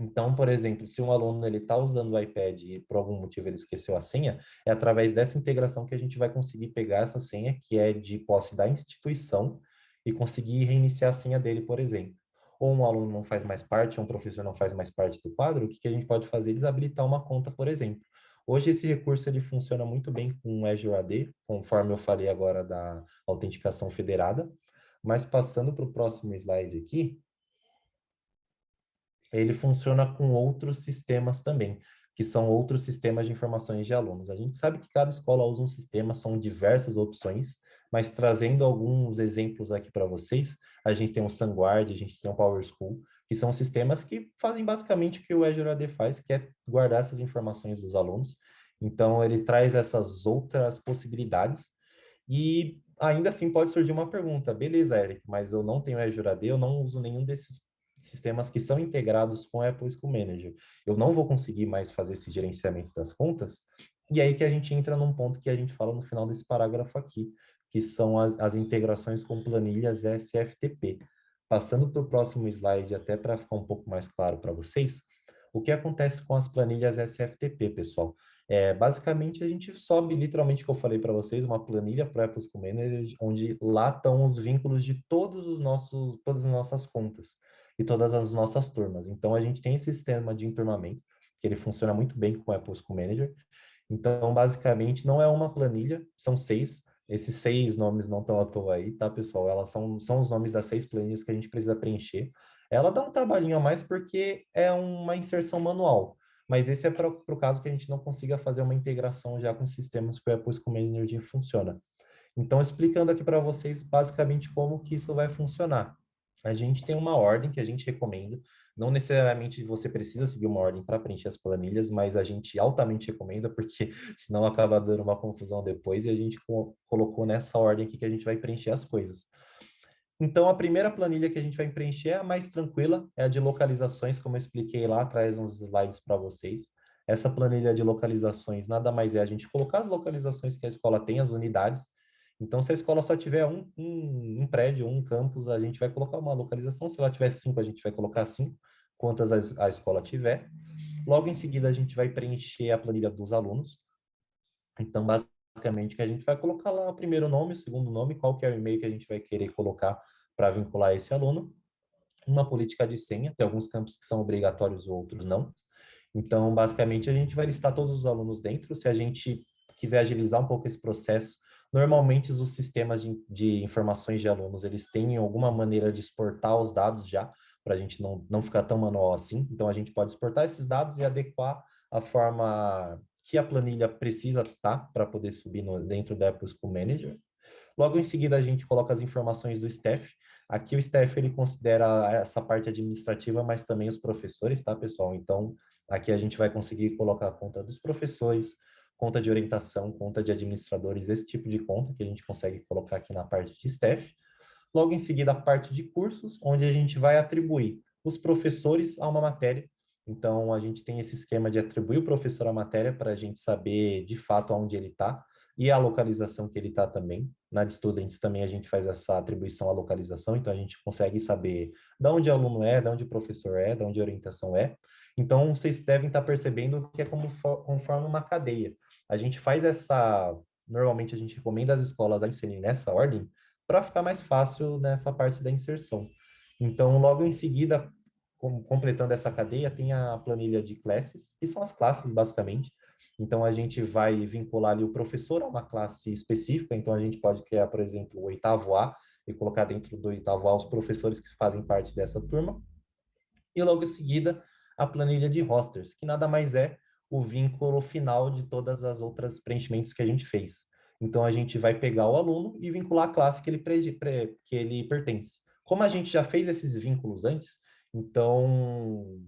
[SPEAKER 2] Então, por exemplo, se um aluno ele está usando o iPad e por algum motivo ele esqueceu a senha, é através dessa integração que a gente vai conseguir pegar essa senha, que é de posse da instituição, e conseguir reiniciar a senha dele, por exemplo. Ou um aluno não faz mais parte, ou um professor não faz mais parte do quadro, o que a gente pode fazer? Desabilitar uma conta, por exemplo. Hoje esse recurso ele funciona muito bem com o Azure AD, conforme eu falei agora da autenticação federada, mas passando para o próximo slide aqui, ele funciona com outros sistemas também, que são outros sistemas de informações de alunos. A gente sabe que cada escola usa um sistema, são diversas opções, mas trazendo alguns exemplos aqui para vocês, a gente tem o SunGuard, a gente tem o PowerSchool, que são sistemas que fazem basicamente o que o Azure AD faz, que é guardar essas informações dos alunos. Então, ele traz essas outras possibilidades e ainda assim pode surgir uma pergunta, beleza, Eric, mas eu não tenho Azure AD, eu não uso nenhum desses sistemas que são integrados com o Apple SQL Manager. Eu não vou conseguir mais fazer esse gerenciamento das contas. E aí que a gente entra num ponto que a gente fala no final desse parágrafo aqui, que são as integrações com planilhas SFTP. Passando para o próximo slide, até para ficar um pouco mais claro para vocês, o que acontece com as planilhas SFTP, pessoal? Basicamente, a gente sobe, literalmente, que eu falei para vocês, uma planilha para Apple SQL Manager, onde lá estão os vínculos de todas as nossas contas e todas as nossas turmas. Então, a gente tem esse sistema de enturmamento, que ele funciona muito bem com o Apple SQL Manager. Então, basicamente, não é uma planilha, são 6. Esses 6 nomes não estão à toa aí, tá, pessoal? Elas são os nomes das 6 planilhas que a gente precisa preencher. Ela dá um trabalhinho a mais porque é uma inserção manual, mas esse é para o caso que a gente não consiga fazer uma integração já com sistemas que o Apple SQL Manager funciona. Então, explicando aqui para vocês basicamente como que isso vai funcionar. A gente tem uma ordem que a gente recomenda, não necessariamente você precisa seguir uma ordem para preencher as planilhas, mas a gente altamente recomenda, porque senão acaba dando uma confusão depois, e a gente colocou nessa ordem aqui que a gente vai preencher as coisas. Então, a primeira planilha que a gente vai preencher é a mais tranquila, é a de localizações, como eu expliquei lá atrás uns slides para vocês. Essa planilha de localizações nada mais é a gente colocar as localizações que a escola tem, as unidades. Então, se a escola só tiver um prédio, um campus, a gente vai colocar uma localização. Se ela tiver 5, a gente vai colocar 5, quantas a escola tiver. Logo em seguida, a gente vai preencher a planilha dos alunos. Então, basicamente, que a gente vai colocar lá o primeiro nome, o segundo nome, qual que é o e-mail que a gente vai querer colocar para vincular esse aluno. Uma política de senha, tem alguns campos que são obrigatórios, outros não. Então, basicamente, a gente vai listar todos os alunos dentro. Se a gente quiser agilizar um pouco esse processo, normalmente os sistemas de informações de alunos, eles têm alguma maneira de exportar os dados já, para a gente não ficar tão manual assim. Então, a gente pode exportar esses dados e adequar a forma que a planilha precisa estar para poder subir dentro da Apple School Manager. Logo em seguida, a gente coloca as informações do staff. Aqui o staff, ele considera essa parte administrativa, mas também os professores, tá, pessoal? Então, aqui a gente vai conseguir colocar a conta dos professores, conta de orientação, conta de administradores, esse tipo de conta que a gente consegue colocar aqui na parte de staff. Logo em seguida, a parte de cursos, onde a gente vai atribuir os professores a uma matéria. Então, a gente tem esse esquema de atribuir o professor à matéria para a gente saber, de fato, onde ele está e a localização que ele está também. Na de Students também a gente faz essa atribuição à localização, então a gente consegue saber de onde o aluno é, de onde o professor é, de onde a orientação é. Então, vocês devem estar percebendo que é conforme uma cadeia. A gente faz essa... Normalmente, a gente recomenda às escolas a inserir nessa ordem para ficar mais fácil nessa parte da inserção. Então, logo em seguida, completando essa cadeia, tem a planilha de classes, que são as classes, basicamente. Então, a gente vai vincular ali o professor a uma classe específica. Então, a gente pode criar, por exemplo, o oitavo A e colocar dentro do oitavo A os professores que fazem parte dessa turma. E logo em seguida, a planilha de rosters, que nada mais é o vínculo final de todas as outras preenchimentos que a gente fez. Então, a gente vai pegar o aluno e vincular a classe que ele pertence. Como a gente já fez esses vínculos antes, então,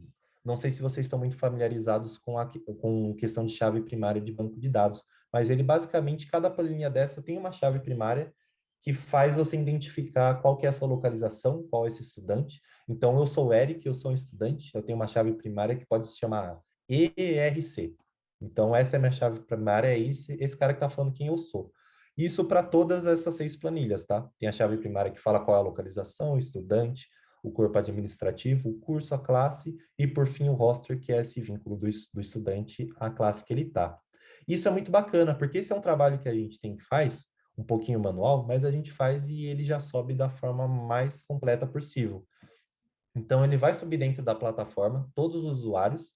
[SPEAKER 2] não sei se vocês estão muito familiarizados com questão de chave primária de banco de dados, mas ele basicamente, cada planilha dessa tem uma chave primária que faz você identificar qual que é a sua localização, qual é esse estudante. Então, eu sou o Eric, eu sou um estudante, eu tenho uma chave primária que pode se chamar ERC. Então, essa é a minha chave primária, é esse cara que está falando quem eu sou. Isso para todas essas 6 planilhas, tá? Tem a chave primária que fala qual é a localização, o estudante, o corpo administrativo, o curso, a classe, e por fim o roster, que é esse vínculo do estudante à classe que ele está. Isso é muito bacana, porque esse é um trabalho que a gente faz um pouquinho manual, mas a gente faz e ele já sobe da forma mais completa possível. Então, ele vai subir dentro da plataforma, todos os usuários,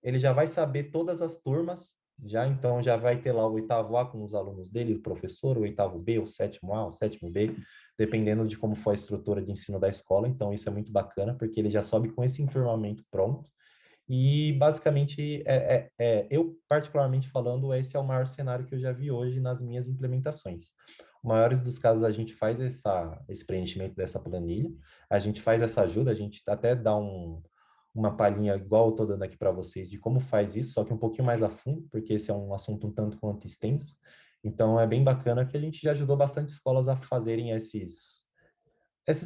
[SPEAKER 2] ele já vai saber todas as turmas, então já vai ter lá o oitavo A com os alunos dele, o professor, o oitavo B, o sétimo A, o sétimo B, dependendo de como for a estrutura de ensino da escola. Então, isso é muito bacana, porque ele já sobe com esse enturmamento pronto. E, basicamente, eu, particularmente falando, esse é o maior cenário que eu já vi hoje nas minhas implementações. Os maiores dos casos, a gente faz esse preenchimento dessa planilha, a gente faz essa ajuda, a gente até dá uma palhinha, igual eu estou dando aqui para vocês, de como faz isso, só que um pouquinho mais a fundo, porque esse é um assunto um tanto quanto extenso. Então, é bem bacana que a gente já ajudou bastante escolas a fazerem esses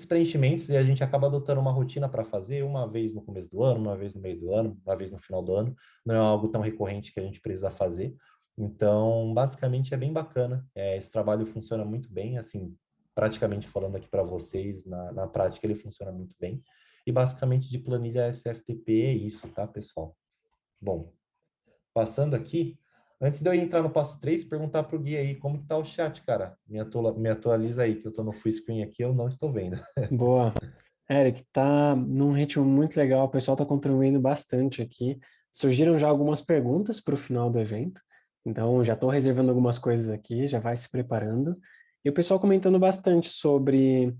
[SPEAKER 2] preenchimentos e a gente acaba adotando uma rotina para fazer uma vez no começo do ano, uma vez no meio do ano, uma vez no final do ano. Não é algo tão recorrente que a gente precisa fazer. Então, basicamente, é bem bacana. Esse trabalho funciona muito bem, assim, praticamente falando aqui para vocês, na prática ele funciona muito bem. E, basicamente, de planilha SFTP é isso, tá, pessoal? Bom, passando aqui, antes de eu entrar no passo 3, perguntar para o Gui aí, como que tá o chat, cara? Me atualiza aí, que eu estou no full screen aqui, eu não estou vendo.
[SPEAKER 1] Boa. Eric, tá num ritmo muito legal, o pessoal tá contribuindo bastante aqui. Surgiram já algumas perguntas para o final do evento, então já estou reservando algumas coisas aqui, já vai se preparando. E o pessoal comentando bastante sobre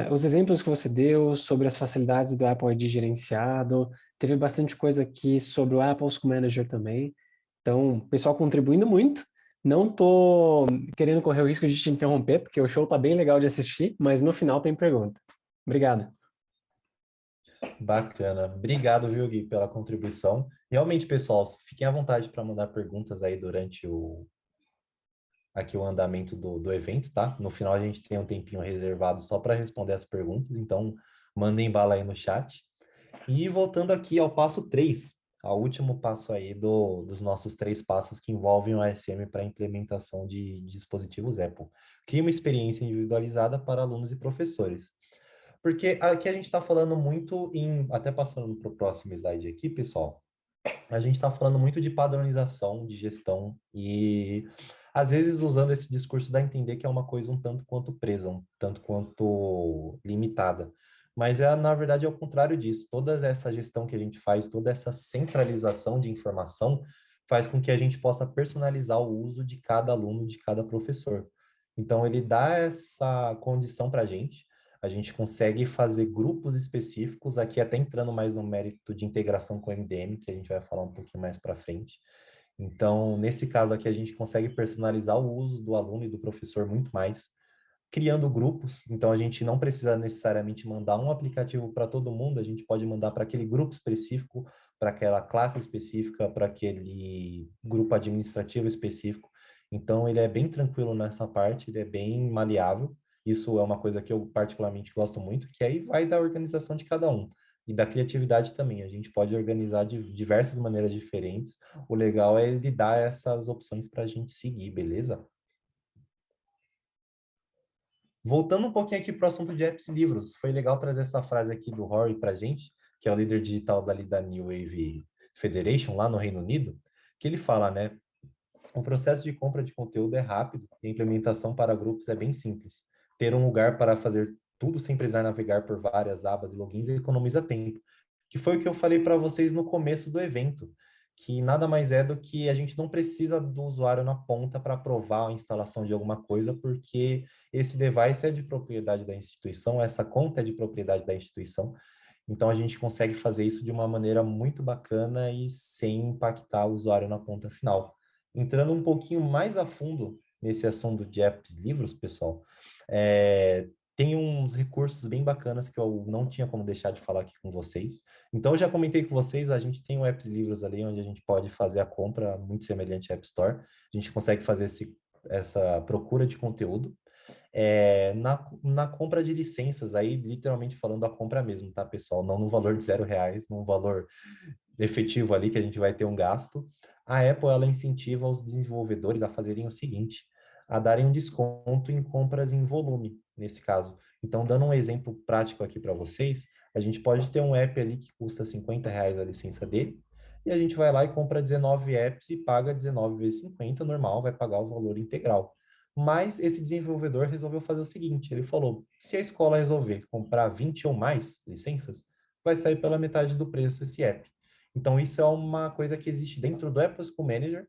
[SPEAKER 1] os exemplos que você deu, sobre as facilidades do Apple ID gerenciado, teve bastante coisa aqui sobre o Apple School Manager também. Então, o pessoal contribuindo muito. Não tô querendo correr o risco de te interromper, porque o show tá bem legal de assistir, mas no final tem pergunta. Obrigado.
[SPEAKER 2] Bacana. Obrigado, viu, Gui, pela contribuição. Realmente, pessoal, fiquem à vontade para mandar perguntas aí durante aqui o andamento do evento, tá? No final a gente tem um tempinho reservado só para responder as perguntas, então mandem bala aí no chat. E voltando aqui ao passo 3, ao último passo aí dos nossos 3 passos que envolvem o ASM para a implementação de dispositivos Apple. Crie uma experiência individualizada para alunos e professores. Porque aqui a gente está falando muito até passando para o próximo slide aqui, pessoal, a gente está falando muito de padronização, de gestão, e às vezes usando esse discurso dá a entender que é uma coisa um tanto quanto presa, um tanto quanto limitada. Mas na verdade é o contrário disso. Toda essa gestão que a gente faz, toda essa centralização de informação faz com que a gente possa personalizar o uso de cada aluno, de cada professor. Então ele dá essa condição para a gente consegue fazer grupos específicos, aqui até entrando mais no mérito de integração com o MDM, que a gente vai falar um pouquinho mais para frente. Então, nesse caso aqui, a gente consegue personalizar o uso do aluno e do professor muito mais, criando grupos. Então, a gente não precisa necessariamente mandar um aplicativo para todo mundo, a gente pode mandar para aquele grupo específico, para aquela classe específica, para aquele grupo administrativo específico. Então, ele é bem tranquilo nessa parte, ele é bem maleável. Isso é uma coisa que eu particularmente gosto muito, que aí vai da organização de cada um. E da criatividade também. A gente pode organizar de diversas maneiras diferentes. O legal é ele dar essas opções para a gente seguir, beleza? Voltando um pouquinho aqui para o assunto de apps e livros, foi legal trazer essa frase aqui do Rory para a gente, que é o líder digital dali da New Wave Federation, lá no Reino Unido, que ele fala, né? O processo de compra de conteúdo é rápido e a implementação para grupos é bem simples. Ter um lugar para fazer tudo sem precisar navegar por várias abas e logins economiza tempo, que foi o que eu falei para vocês no começo do evento, que nada mais é do que a gente não precisa do usuário na ponta para aprovar a instalação de alguma coisa, porque esse device é de propriedade da instituição, essa conta é de propriedade da instituição, então a gente consegue fazer isso de uma maneira muito bacana e sem impactar o usuário na ponta final. Entrando um pouquinho mais a fundo nesse assunto de apps livros, pessoal, tem uns recursos bem bacanas que eu não tinha como deixar de falar aqui com vocês. Então, eu já comentei com vocês, a gente tem o Apps Livros ali, onde a gente pode fazer a compra, muito semelhante à App Store. A gente consegue fazer essa procura de conteúdo. Na compra de licenças, aí literalmente falando a compra mesmo, tá, pessoal? Não no valor de R$ 0, num valor efetivo ali que a gente vai ter um gasto. A Apple, ela incentiva os desenvolvedores a fazerem o seguinte, a darem um desconto em compras em volume, nesse caso. Então, dando um exemplo prático aqui para vocês, a gente pode ter um app ali que custa R$ 50 a licença dele, e a gente vai lá e compra 19 apps e paga 19 vezes 50, normal, vai pagar o valor integral. Mas esse desenvolvedor resolveu fazer o seguinte, ele falou, se a escola resolver comprar 20 ou mais licenças, vai sair pela metade do preço esse app. Então, isso é uma coisa que existe dentro do Apple School Manager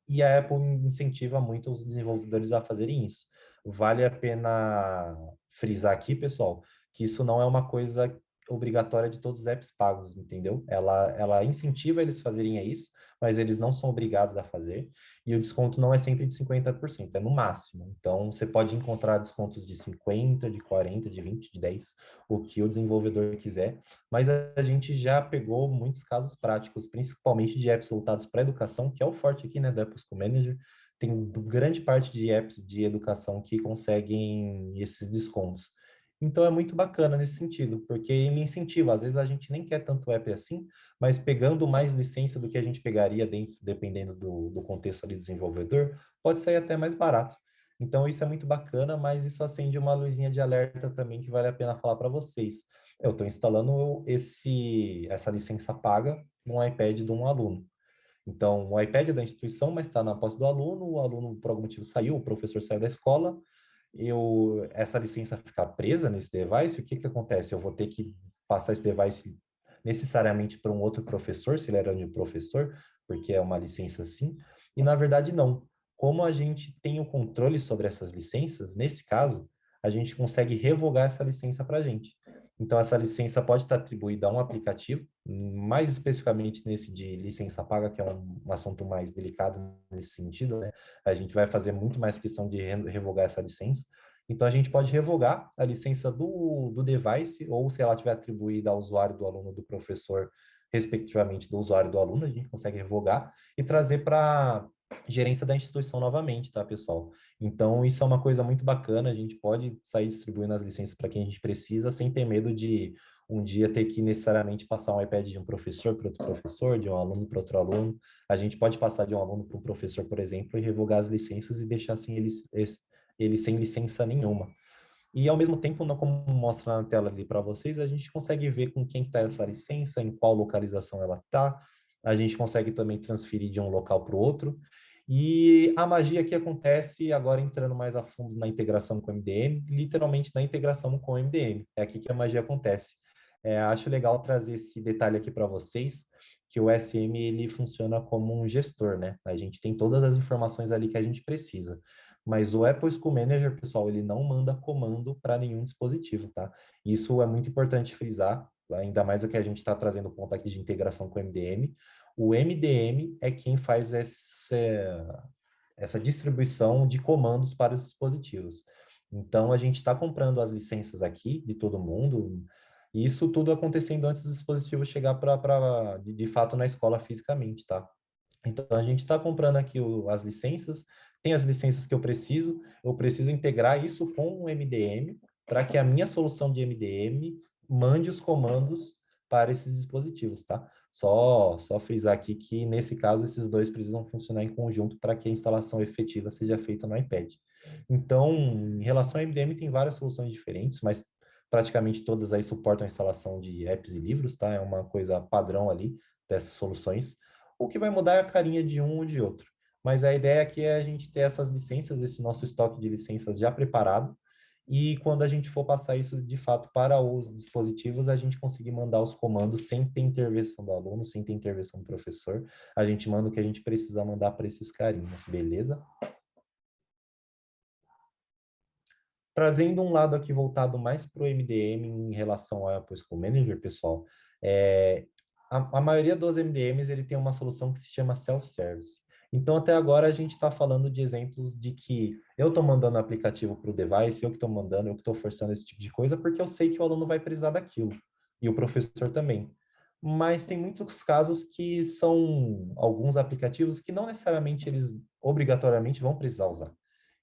[SPEAKER 2] e a Apple incentiva muito os desenvolvedores a fazerem isso. Vale a pena frisar aqui, pessoal, que isso não é uma coisa obrigatória de todos os apps pagos, entendeu? Ela incentiva eles a fazerem isso, mas eles não são obrigados a fazer, e o desconto não é sempre de 50%, é no máximo. Então, você pode encontrar descontos de 50, de 40, de 20, de 10, o que o desenvolvedor quiser, mas a gente já pegou muitos casos práticos, principalmente de apps voltados para a educação, que é o forte aqui, né, do Apple School Manager. Tem grande parte de apps de educação que conseguem esses descontos. Então é muito bacana nesse sentido, porque ele incentiva. Às vezes a gente nem quer tanto app assim, mas pegando mais licença do que a gente pegaria dentro, dependendo do contexto ali do desenvolvedor, pode sair até mais barato. Então isso é muito bacana, mas isso acende uma luzinha de alerta também que vale a pena falar para vocês. Eu estou instalando essa licença paga no iPad de um aluno. Então, o iPad é da instituição, mas está na posse do aluno, o aluno por algum motivo saiu, o professor saiu da escola, essa licença ficar presa nesse device, o que que acontece? Eu vou ter que passar esse device necessariamente para um outro professor, se ele era de professor, porque é uma licença assim, e na verdade não. Como a gente tem o controle sobre essas licenças, nesse caso, a gente consegue revogar essa licença para a gente. Então, essa licença pode estar atribuída a um aplicativo, mais especificamente nesse de licença paga, que é um assunto mais delicado nesse sentido, né? A gente vai fazer muito mais questão de revogar essa licença. Então, a gente pode revogar a licença do device, ou se ela tiver atribuída ao usuário do aluno, do professor, respectivamente do usuário do aluno, a gente consegue revogar e trazer para gerência da instituição novamente, tá, pessoal? Então, isso é uma coisa muito bacana, a gente pode sair distribuindo as licenças para quem a gente precisa, sem ter medo de um dia ter que necessariamente passar um iPad de um professor para outro professor, de um aluno para outro aluno. A gente pode passar de um aluno para um professor, por exemplo, e revogar as licenças e deixar assim ele sem licença nenhuma. E, ao mesmo tempo, como mostra na tela ali para vocês, a gente consegue ver com quem está essa licença, em qual localização ela está. A gente consegue também transferir de um local para o outro. E a magia que acontece, agora entrando mais a fundo na integração com o MDM, literalmente na integração com o MDM. É aqui que a magia acontece. Acho legal trazer esse detalhe aqui para vocês, que o SM ele funciona como um gestor, né? A gente tem todas as informações ali que a gente precisa. Mas o Apple School Manager, pessoal, ele não manda comando para nenhum dispositivo, tá? Isso é muito importante frisar, ainda mais o que a gente está trazendo ponto aqui de integração com o MDM. O MDM é quem faz essa distribuição de comandos para os dispositivos. Então, a gente está comprando as licenças aqui de todo mundo, E isso tudo acontecendo antes do dispositivo chegar de fato na escola fisicamente, tá? Então, a gente está comprando aqui as licenças, tem as licenças que eu preciso integrar isso com o MDM para que a minha solução de MDM mande os comandos para esses dispositivos, tá? Só frisar aqui que, nesse caso, esses dois precisam funcionar em conjunto para que a instalação efetiva seja feita no iPad. Então, em relação ao MDM, tem várias soluções diferentes, mas praticamente todas aí suportam a instalação de apps e livros, tá? É uma coisa padrão ali dessas soluções. O que vai mudar é a carinha de um ou de outro. Mas a ideia aqui é a gente ter essas licenças, esse nosso estoque de licenças já preparado, e quando a gente for passar isso de fato para os dispositivos, a gente conseguir mandar os comandos sem ter intervenção do aluno, sem ter intervenção do professor. A gente manda o que a gente precisa mandar para esses carinhas, beleza? Trazendo um lado aqui voltado mais para o MDM em relação ao Apple School Manager, pessoal, a maioria dos MDMs ele tem uma solução que se chama self-service. Então, até agora, a gente está falando de exemplos de que eu estou mandando o aplicativo para o device, eu que estou mandando, eu que estou forçando esse tipo de coisa, porque eu sei que o aluno vai precisar daquilo, e o professor também. Mas tem muitos casos que são alguns aplicativos que não necessariamente eles obrigatoriamente vão precisar usar.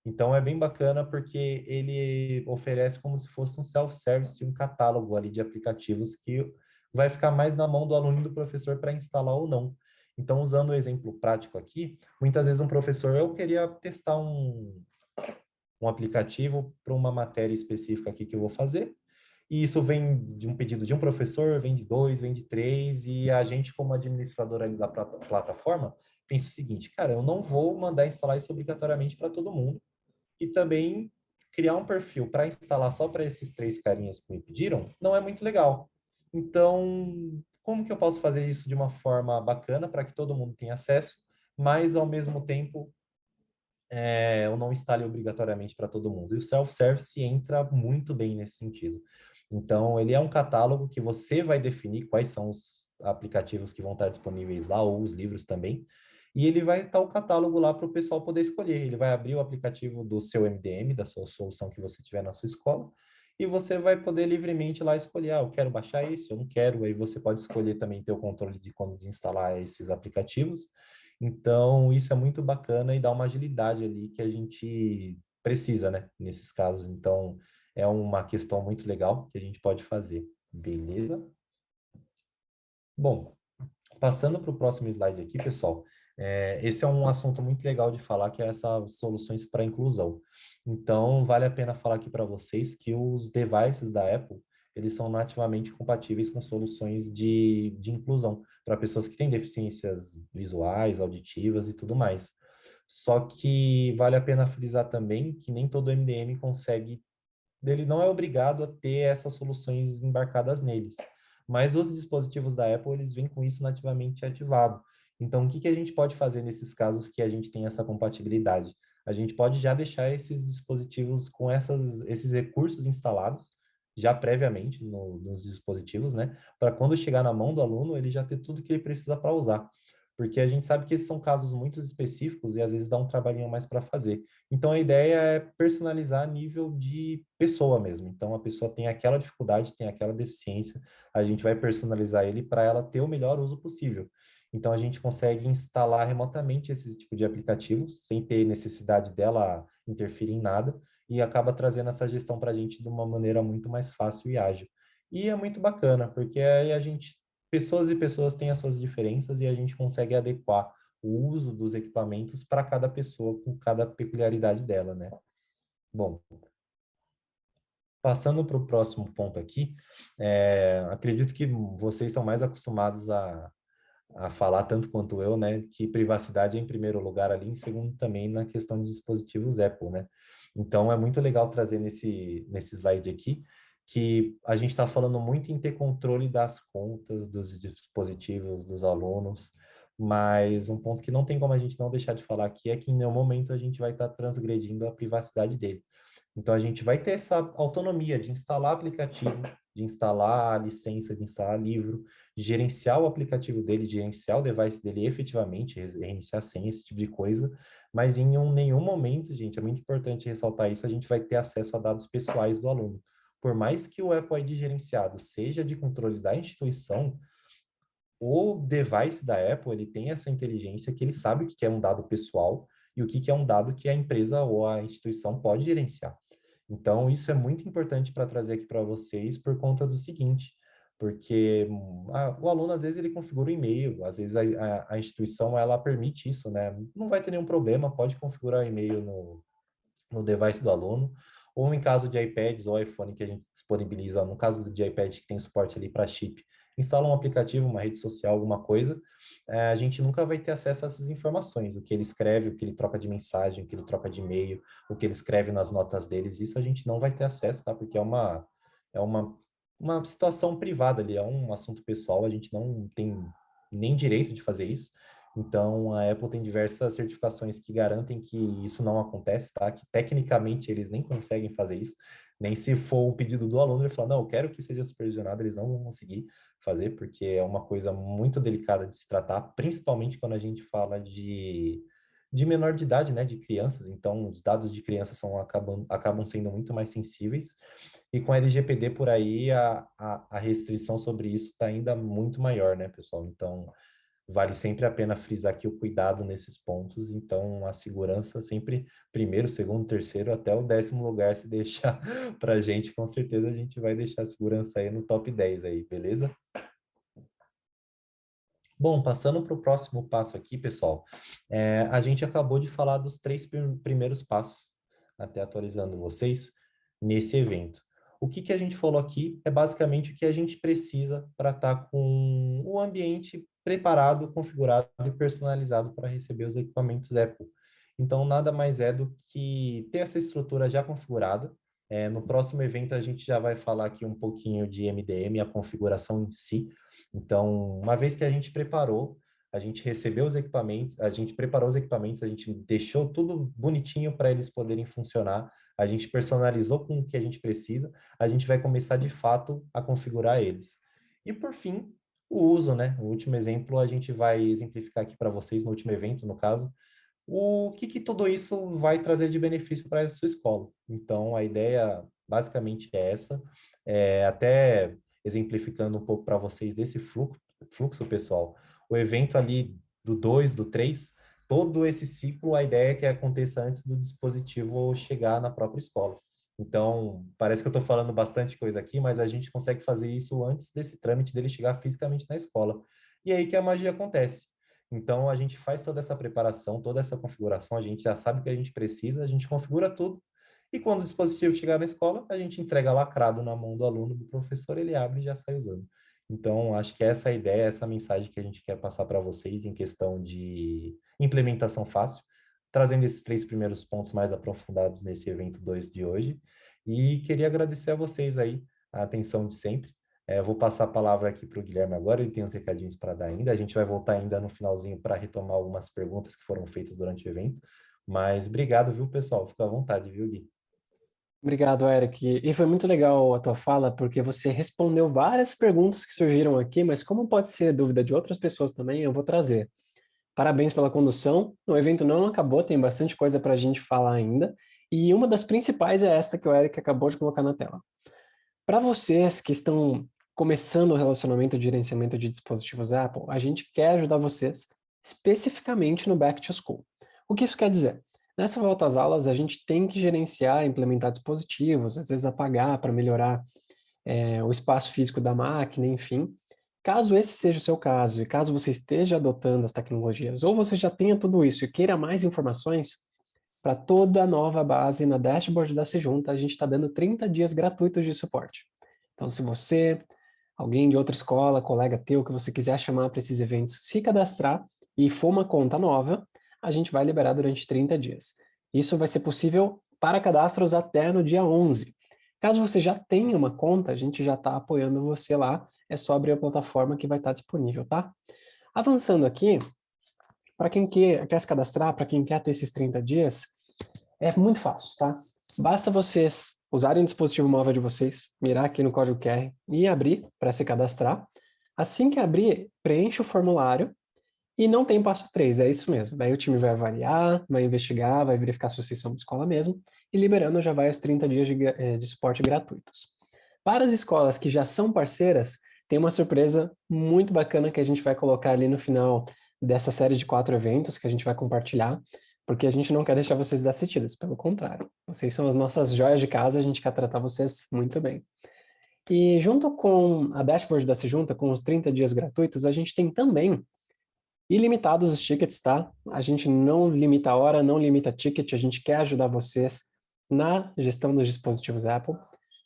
[SPEAKER 2] Então é bem bacana porque ele oferece como se fosse um self-service, um catálogo ali de aplicativos que vai ficar mais na mão do aluno e do professor para instalar ou não. Então, usando o exemplo prático aqui, muitas vezes um professor, eu queria testar um aplicativo para uma matéria específica aqui que eu vou fazer, e isso vem de um pedido de um professor, vem de dois, vem de três, e a gente, como administrador ali da plataforma, pensa o seguinte, cara, eu não vou mandar instalar isso obrigatoriamente para todo mundo, e também criar um perfil para instalar só para esses três carinhas que me pediram não é muito legal. Então, como que eu posso fazer isso de uma forma bacana para que todo mundo tenha acesso, mas ao mesmo tempo eu não instale obrigatoriamente para todo mundo? E o self-service entra muito bem nesse sentido. Então, ele é um catálogo que você vai definir quais são os aplicativos que vão estar disponíveis lá, ou os livros também, e ele vai estar o catálogo lá para o pessoal poder escolher. Ele vai abrir o aplicativo do seu MDM, da sua solução que você tiver na sua escola, e você vai poder livremente lá escolher, eu quero baixar esse, eu não quero, aí você pode escolher também ter o controle de quando desinstalar esses aplicativos. Então, isso é muito bacana e dá uma agilidade ali que a gente precisa, né, nesses casos. Então, é uma questão muito legal que a gente pode fazer. Beleza? Bom, passando para o próximo slide aqui, pessoal, esse é um assunto muito legal de falar, que é essas soluções para inclusão. Então, vale a pena falar aqui para vocês que os devices da Apple, eles são nativamente compatíveis com soluções de inclusão para pessoas que têm deficiências visuais, auditivas e tudo mais. Só que vale a pena frisar também que nem todo MDM consegue, ele não é obrigado a ter essas soluções embarcadas neles. Mas os dispositivos da Apple, eles vêm com isso nativamente ativado. Então, o que a gente pode fazer nesses casos que a gente tem essa compatibilidade? A gente pode já deixar esses dispositivos com esses recursos instalados, já previamente nos dispositivos, né? Para quando chegar na mão do aluno, ele já ter tudo que ele precisa para usar. Porque a gente sabe que esses são casos muito específicos e às vezes dá um trabalhinho a mais para fazer. Então, a ideia é personalizar a nível de pessoa mesmo. Então, a pessoa tem aquela dificuldade, tem aquela deficiência, a gente vai personalizar ele para ela ter o melhor uso possível. Então, a gente consegue instalar remotamente esse tipo de aplicativo, sem ter necessidade dela interferir em nada, e acaba trazendo essa gestão para a gente de uma maneira muito mais fácil e ágil. E é muito bacana, porque aí pessoas e pessoas têm as suas diferenças e a gente consegue adequar o uso dos equipamentos para cada pessoa, com cada peculiaridade dela, né? Bom, passando para o próximo ponto aqui, acredito que vocês estão mais acostumados a falar, tanto quanto eu, né, que privacidade é em primeiro lugar ali, em segundo também na questão de dispositivos Apple, né? Então, é muito legal trazer nesse slide aqui, que a gente está falando muito em ter controle das contas, dos dispositivos, dos alunos, mas um ponto que não tem como a gente não deixar de falar aqui é que em nenhum momento a gente vai estar transgredindo a privacidade dele. Então, a gente vai ter essa autonomia de instalar aplicativo, de instalar a licença, de instalar livro, de gerenciar o aplicativo dele, de gerenciar o device dele efetivamente, reiniciar a senha, esse tipo de coisa, mas em nenhum momento, gente, é muito importante ressaltar isso, a gente vai ter acesso a dados pessoais do aluno. por mais que o Apple ID gerenciado seja de controle da instituição, o device da Apple, ele tem essa inteligência que ele sabe o que é um dado pessoal e o que é um dado que a empresa ou a instituição pode gerenciar. Então, isso é muito importante para trazer aqui para vocês por conta do seguinte, porque o aluno, às vezes, ele configura o e-mail, às vezes a instituição, ela permite isso, né? Não vai ter nenhum problema, pode configurar o e-mail no device do aluno, ou em caso de iPads ou iPhone que a gente disponibiliza, no caso de iPad que tem suporte ali para chip, instala um aplicativo, uma rede social, alguma coisa, a gente nunca vai ter acesso a essas informações, o que ele escreve, o que ele troca de mensagem, o que ele troca de e-mail, o que ele escreve nas notas deles, isso a gente não vai ter acesso, tá? Porque é uma situação privada ali, é um assunto pessoal, a gente não tem nem direito de fazer isso. Então, a Apple tem diversas certificações que garantem que isso não acontece, tá? Que tecnicamente eles nem conseguem fazer isso, nem se for um pedido do aluno, ele fala, não, eu quero que seja supervisionado, eles não vão conseguir fazer, porque é uma coisa muito delicada de se tratar, principalmente quando a gente fala de menor de idade, né, de crianças, então os dados de crianças acabam sendo muito mais sensíveis, e com a LGPD por aí, a restrição sobre isso está ainda muito maior, né, pessoal? Então, vale sempre a pena frisar aqui o cuidado nesses pontos. Então, a segurança sempre primeiro, segundo, terceiro, até o 10º lugar, se deixar para a gente, com certeza a gente vai deixar a segurança aí no top 10 aí, beleza? Bom, passando para o próximo passo aqui, pessoal, a gente acabou de falar dos 3 primeiros passos, até atualizando vocês, nesse evento. O que a gente falou aqui é basicamente o que a gente precisa para estar com o ambiente preparado, configurado e personalizado para receber os equipamentos Apple. Então, nada mais é do que ter essa estrutura já configurada. No próximo evento, a gente já vai falar aqui um pouquinho de MDM, a configuração em si. Então, uma vez que a gente preparou, a gente recebeu os equipamentos, a gente preparou os equipamentos, a gente deixou tudo bonitinho para eles poderem funcionar, a gente personalizou com o que a gente precisa, a gente vai começar de fato a configurar eles. E por fim, o uso, né? O último exemplo a gente vai exemplificar aqui para vocês, no último evento, no caso, o que tudo isso vai trazer de benefício para a sua escola. Então, a ideia basicamente é essa, até exemplificando um pouco para vocês desse fluxo, pessoal. O evento ali do 2, do 3, todo esse ciclo, a ideia é que aconteça antes do dispositivo chegar na própria escola. Então, parece que eu estou falando bastante coisa aqui, mas a gente consegue fazer isso antes desse trâmite dele chegar fisicamente na escola. E é aí que a magia acontece. Então, a gente faz toda essa preparação, toda essa configuração, a gente já sabe o que a gente precisa, a gente configura tudo, e quando o dispositivo chegar na escola, a gente entrega lacrado na mão do aluno, do professor, ele abre e já sai usando. Então, acho que essa é a ideia, essa mensagem que a gente quer passar para vocês em questão de implementação fácil, trazendo esses 3 primeiros pontos mais aprofundados nesse evento 2 de hoje. E queria agradecer a vocês aí a atenção de sempre. Vou passar a palavra aqui para o Guilherme agora, ele tem uns recadinhos para dar ainda. A gente vai voltar ainda no finalzinho para retomar algumas perguntas que foram feitas durante o evento. Mas obrigado, viu, pessoal? Fica à vontade, viu, Gui?
[SPEAKER 1] Obrigado, Eric. E foi muito legal a tua fala, porque você respondeu várias perguntas que surgiram aqui, mas como pode ser dúvida de outras pessoas também, eu vou trazer. Parabéns pela condução. O evento não acabou, tem bastante coisa para a gente falar ainda. E uma das principais é essa que o Eric acabou de colocar na tela. Para vocês que estão começando o relacionamento de gerenciamento de dispositivos Apple, a gente quer ajudar vocês especificamente no Back to School. O que isso quer dizer? Nessa volta às aulas, a gente tem que gerenciar, implementar dispositivos, às vezes apagar para melhorar o espaço físico da máquina, enfim. Caso esse seja o seu caso, e caso você esteja adotando as tecnologias, ou você já tenha tudo isso e queira mais informações, para toda a nova base na dashboard da Sejunta, a gente está dando 30 dias gratuitos de suporte. Então, se você, alguém de outra escola, colega teu, que você quiser chamar para esses eventos, se cadastrar e for uma conta nova, a gente vai liberar durante 30 dias. Isso vai ser possível para cadastros até no dia 11. Caso você já tenha uma conta, a gente já está apoiando você lá, é só abrir a plataforma que vai estar disponível, tá? Avançando aqui, para quem quer se cadastrar, para quem quer ter esses 30 dias, é muito fácil, tá? Basta vocês usarem o dispositivo móvel de vocês, mirar aqui no código QR e abrir para se cadastrar. Assim que abrir, preenche o formulário e não tem passo 3, é isso mesmo. Daí o time vai avaliar, vai investigar, vai verificar se vocês são de escola mesmo e liberando já vai os 30 dias de suporte gratuitos. Para as escolas que já são parceiras, tem uma surpresa muito bacana que a gente vai colocar ali no final dessa série de 4 eventos que a gente vai compartilhar, porque a gente não quer deixar vocês desassistidos, pelo contrário. Vocês são as nossas joias de casa, a gente quer tratar vocês muito bem. E junto com a dashboard da Sejunta, com os 30 dias gratuitos, a gente tem também ilimitados os tickets, tá? A gente não limita a hora, não limita ticket, a gente quer ajudar vocês na gestão dos dispositivos Apple.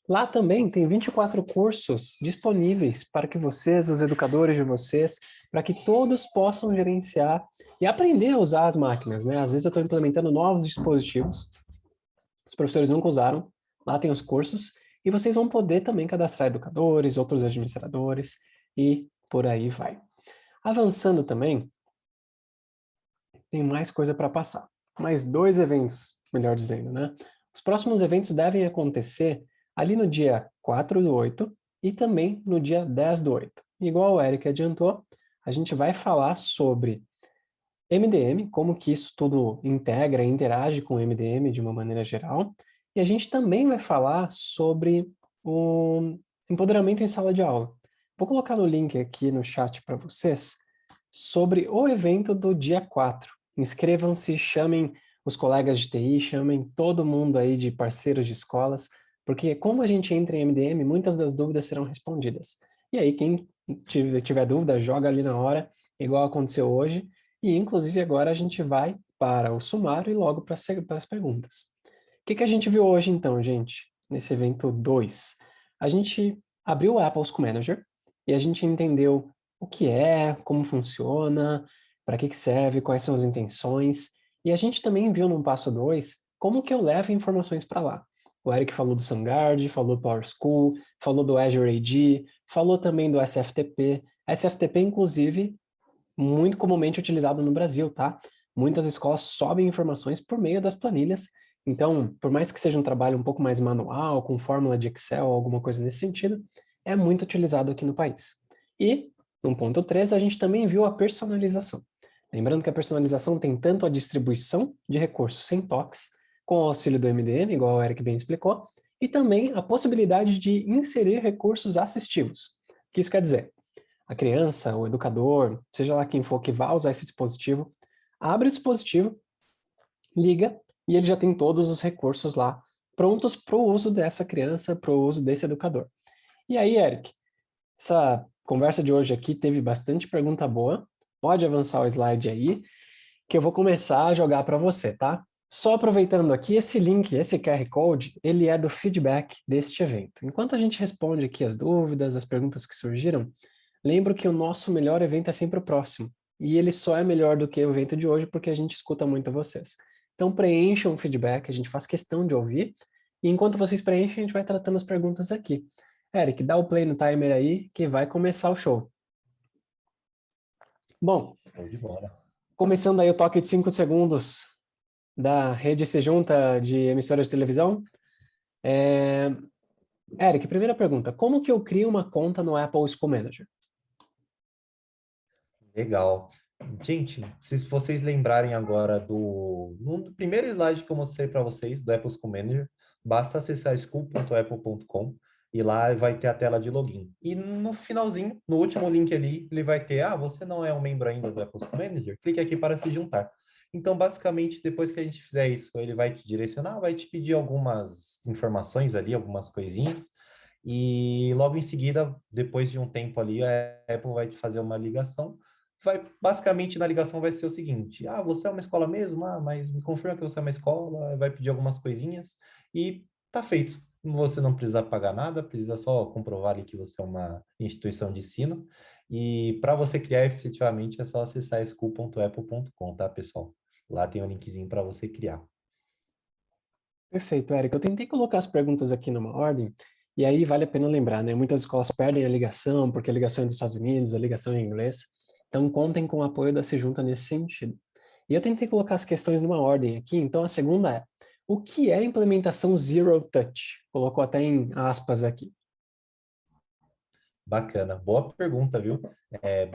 [SPEAKER 1] Lá também tem 24 cursos disponíveis para que vocês, os educadores de vocês, para que todos possam gerenciar e aprender a usar as máquinas, né? Às vezes eu estou implementando novos dispositivos, os professores nunca usaram, lá tem os cursos, e vocês vão poder também cadastrar educadores, outros administradores, e por aí vai. Avançando também, tem mais coisa para passar. Mais 2 eventos, melhor dizendo, né? Os próximos eventos devem acontecer ali no dia 4/8 e também no dia 10/8. Igual o Eric adiantou, a gente vai falar sobre MDM, como que isso tudo integra e interage com o MDM de uma maneira geral, e a gente também vai falar sobre o empoderamento em sala de aula. Vou colocar no link aqui no chat para vocês sobre o evento do dia 4. Inscrevam-se, chamem os colegas de TI, chamem todo mundo aí de parceiros de escolas, porque como a gente entra em MDM, muitas das dúvidas serão respondidas. E aí, quem tiver dúvida, joga ali na hora, igual aconteceu hoje, e inclusive agora a gente vai para o sumário e logo para as perguntas. O que a gente viu hoje então, gente, nesse evento 2? A gente abriu o Apple School Manager e a gente entendeu o que é, como funciona, para que serve, quais são as intenções. E a gente também viu no passo 2 como que eu levo informações para lá. O Eric falou do SunGuard, falou do PowerSchool, falou do Azure AD, falou também do SFTP. SFTP, inclusive, muito comumente utilizado no Brasil, tá? Muitas escolas sobem informações por meio das planilhas. Então, por mais que seja um trabalho um pouco mais manual, com fórmula de Excel, alguma coisa nesse sentido, é muito utilizado aqui no país. E, no ponto 3, a gente também viu a personalização. Lembrando que a personalização tem tanto a distribuição de recursos sem toques, com o auxílio do MDM, igual o Eric bem explicou, e também a possibilidade de inserir recursos assistivos. O que isso quer dizer? A criança, o educador, seja lá quem for que vá usar esse dispositivo, abre o dispositivo, liga, e ele já tem todos os recursos lá prontos para o uso dessa criança, para o uso desse educador. E aí, Eric, essa conversa de hoje aqui teve bastante pergunta boa. Pode avançar o slide aí, que eu vou começar a jogar para você, tá? Só aproveitando aqui, esse link, esse QR Code, ele é do feedback deste evento. Enquanto a gente responde aqui as dúvidas, as perguntas que surgiram, lembro que o nosso melhor evento é sempre o próximo. E ele só é melhor do que o evento de hoje porque a gente escuta muito vocês. Então preencham o feedback, a gente faz questão de ouvir. E enquanto vocês preenchem, a gente vai tratando as perguntas aqui. Eric, dá o play no timer aí que vai começar o show. Bom,
[SPEAKER 2] Show de bola.
[SPEAKER 1] começando aí o toque de 5 segundos da rede Sejunta de emissoras de televisão. Eric, primeira pergunta. Como que eu crio uma conta no Apple School Manager?
[SPEAKER 2] Legal. Gente, se vocês lembrarem agora no primeiro slide que eu mostrei para vocês, do Apple School Manager, basta acessar school.apple.com e lá vai ter a tela de login. E no finalzinho, no último link ali, ele vai ter, você não é um membro ainda do Apple School Manager? Clique aqui para se juntar. Então, basicamente, depois que a gente fizer isso, ele vai te direcionar, vai te pedir algumas informações ali, algumas coisinhas, e logo em seguida, depois de um tempo ali, a Apple vai te fazer uma ligação. Basicamente, na ligação vai ser o seguinte: você é uma escola mesmo? Mas me confirma que você é uma escola, vai pedir algumas coisinhas e tá feito. Você não precisa pagar nada, precisa só comprovar ali que você é uma instituição de ensino. E para você criar efetivamente é só acessar school.apple.com, tá, pessoal? Lá tem um linkzinho para você criar.
[SPEAKER 1] Perfeito, Eric. Eu tentei colocar as perguntas aqui numa ordem, e aí vale a pena lembrar, né? Muitas escolas perdem a ligação, porque a ligação é dos Estados Unidos, a ligação é em inglês. Então, contem com o apoio da Sejunta nesse sentido. E eu tentei colocar as questões numa ordem aqui, então a segunda é: o que é implementação Zero Touch? Colocou até em aspas aqui.
[SPEAKER 2] Bacana, boa pergunta, viu?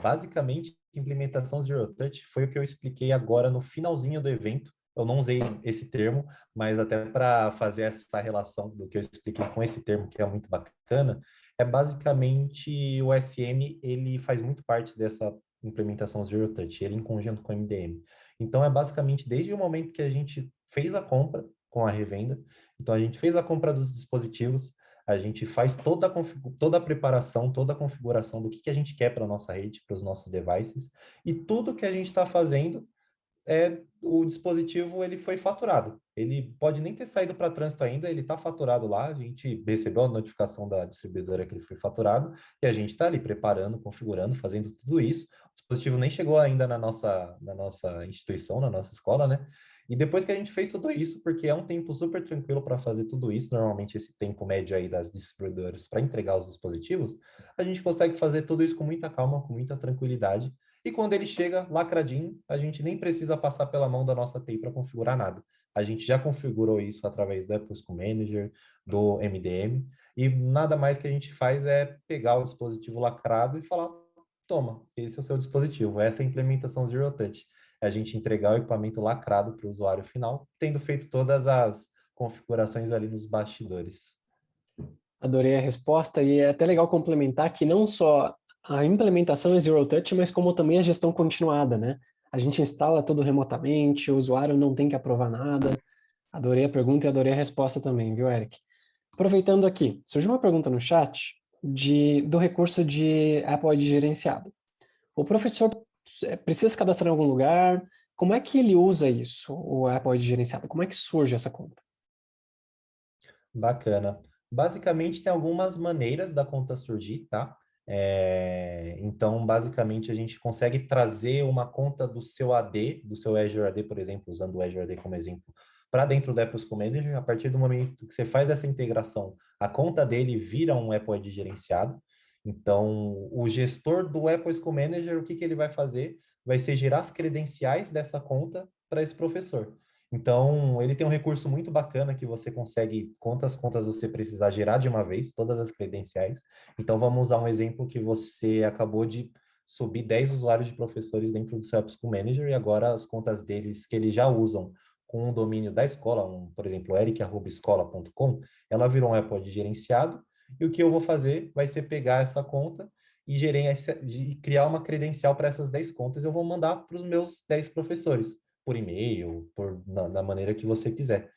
[SPEAKER 2] Basicamente, implementação Zero Touch foi o que eu expliquei agora no finalzinho do evento, eu não usei esse termo, mas até para fazer essa relação do que eu expliquei com esse termo, que é muito bacana, é basicamente o SM, ele faz muito parte dessa implementação Zero Touch, ele em conjunto com o MDM. Então, é basicamente desde o momento que a gente fez a compra com a revenda, então a gente fez a compra dos dispositivos, a gente faz toda a preparação, toda a configuração do que a gente quer para a nossa rede, para os nossos devices, e tudo que a gente está fazendo o dispositivo ele foi faturado. Ele pode nem ter saído para trânsito ainda, ele está faturado lá. A gente recebeu a notificação da distribuidora que ele foi faturado e a gente está ali preparando, configurando, fazendo tudo isso. O dispositivo nem chegou ainda na nossa instituição, na nossa escola, né? E depois que a gente fez tudo isso, porque é um tempo super tranquilo para fazer tudo isso, normalmente esse tempo médio aí das distribuidoras para entregar os dispositivos, a gente consegue fazer tudo isso com muita calma, com muita tranquilidade. E quando ele chega lacradinho, a gente nem precisa passar pela mão da nossa TI para configurar nada. A gente já configurou isso através do Apple School Manager, do MDM, e nada mais que a gente faz é pegar o dispositivo lacrado e falar: toma, esse é o seu dispositivo. Essa é a implementação Zero Touch. É a gente entregar o equipamento lacrado para o usuário final, tendo feito todas as configurações ali nos bastidores.
[SPEAKER 1] Adorei a resposta e é até legal complementar que não só a implementação é Zero Touch, mas como também a gestão continuada, né? A gente instala tudo remotamente, o usuário não tem que aprovar nada. Adorei a pergunta e adorei a resposta também, viu, Eric? Aproveitando aqui, surgiu uma pergunta no chat do recurso de Apple ID gerenciado. O professor precisa se cadastrar em algum lugar? Como é que ele usa isso, o Apple ID gerenciado? Como é que surge essa conta?
[SPEAKER 2] Bacana. Basicamente, tem algumas maneiras da conta surgir, tá? Então, basicamente, a gente consegue trazer uma conta do seu AD, do seu Azure AD, por exemplo, usando o Azure AD como exemplo, para dentro do Apple School Manager. A partir do momento que você faz essa integração, a conta dele vira um Apple ID gerenciado. Então, o gestor do Apple School Manager, o que ele vai fazer? Vai ser gerar as credenciais dessa conta para esse professor. Então, ele tem um recurso muito bacana que você consegue, quantas contas você precisar gerar de uma vez, todas as credenciais. Então, vamos usar um exemplo que você acabou de subir 10 usuários de professores dentro do seu App School Manager e agora as contas deles que eles já usam com o domínio da escola, por exemplo, eric@escola.com, ela virou um Apple gerenciado e o que eu vou fazer vai ser pegar essa conta e criar uma credencial para essas 10 contas. Eu vou mandar para os meus 10 professores por e-mail, da maneira que você quiser.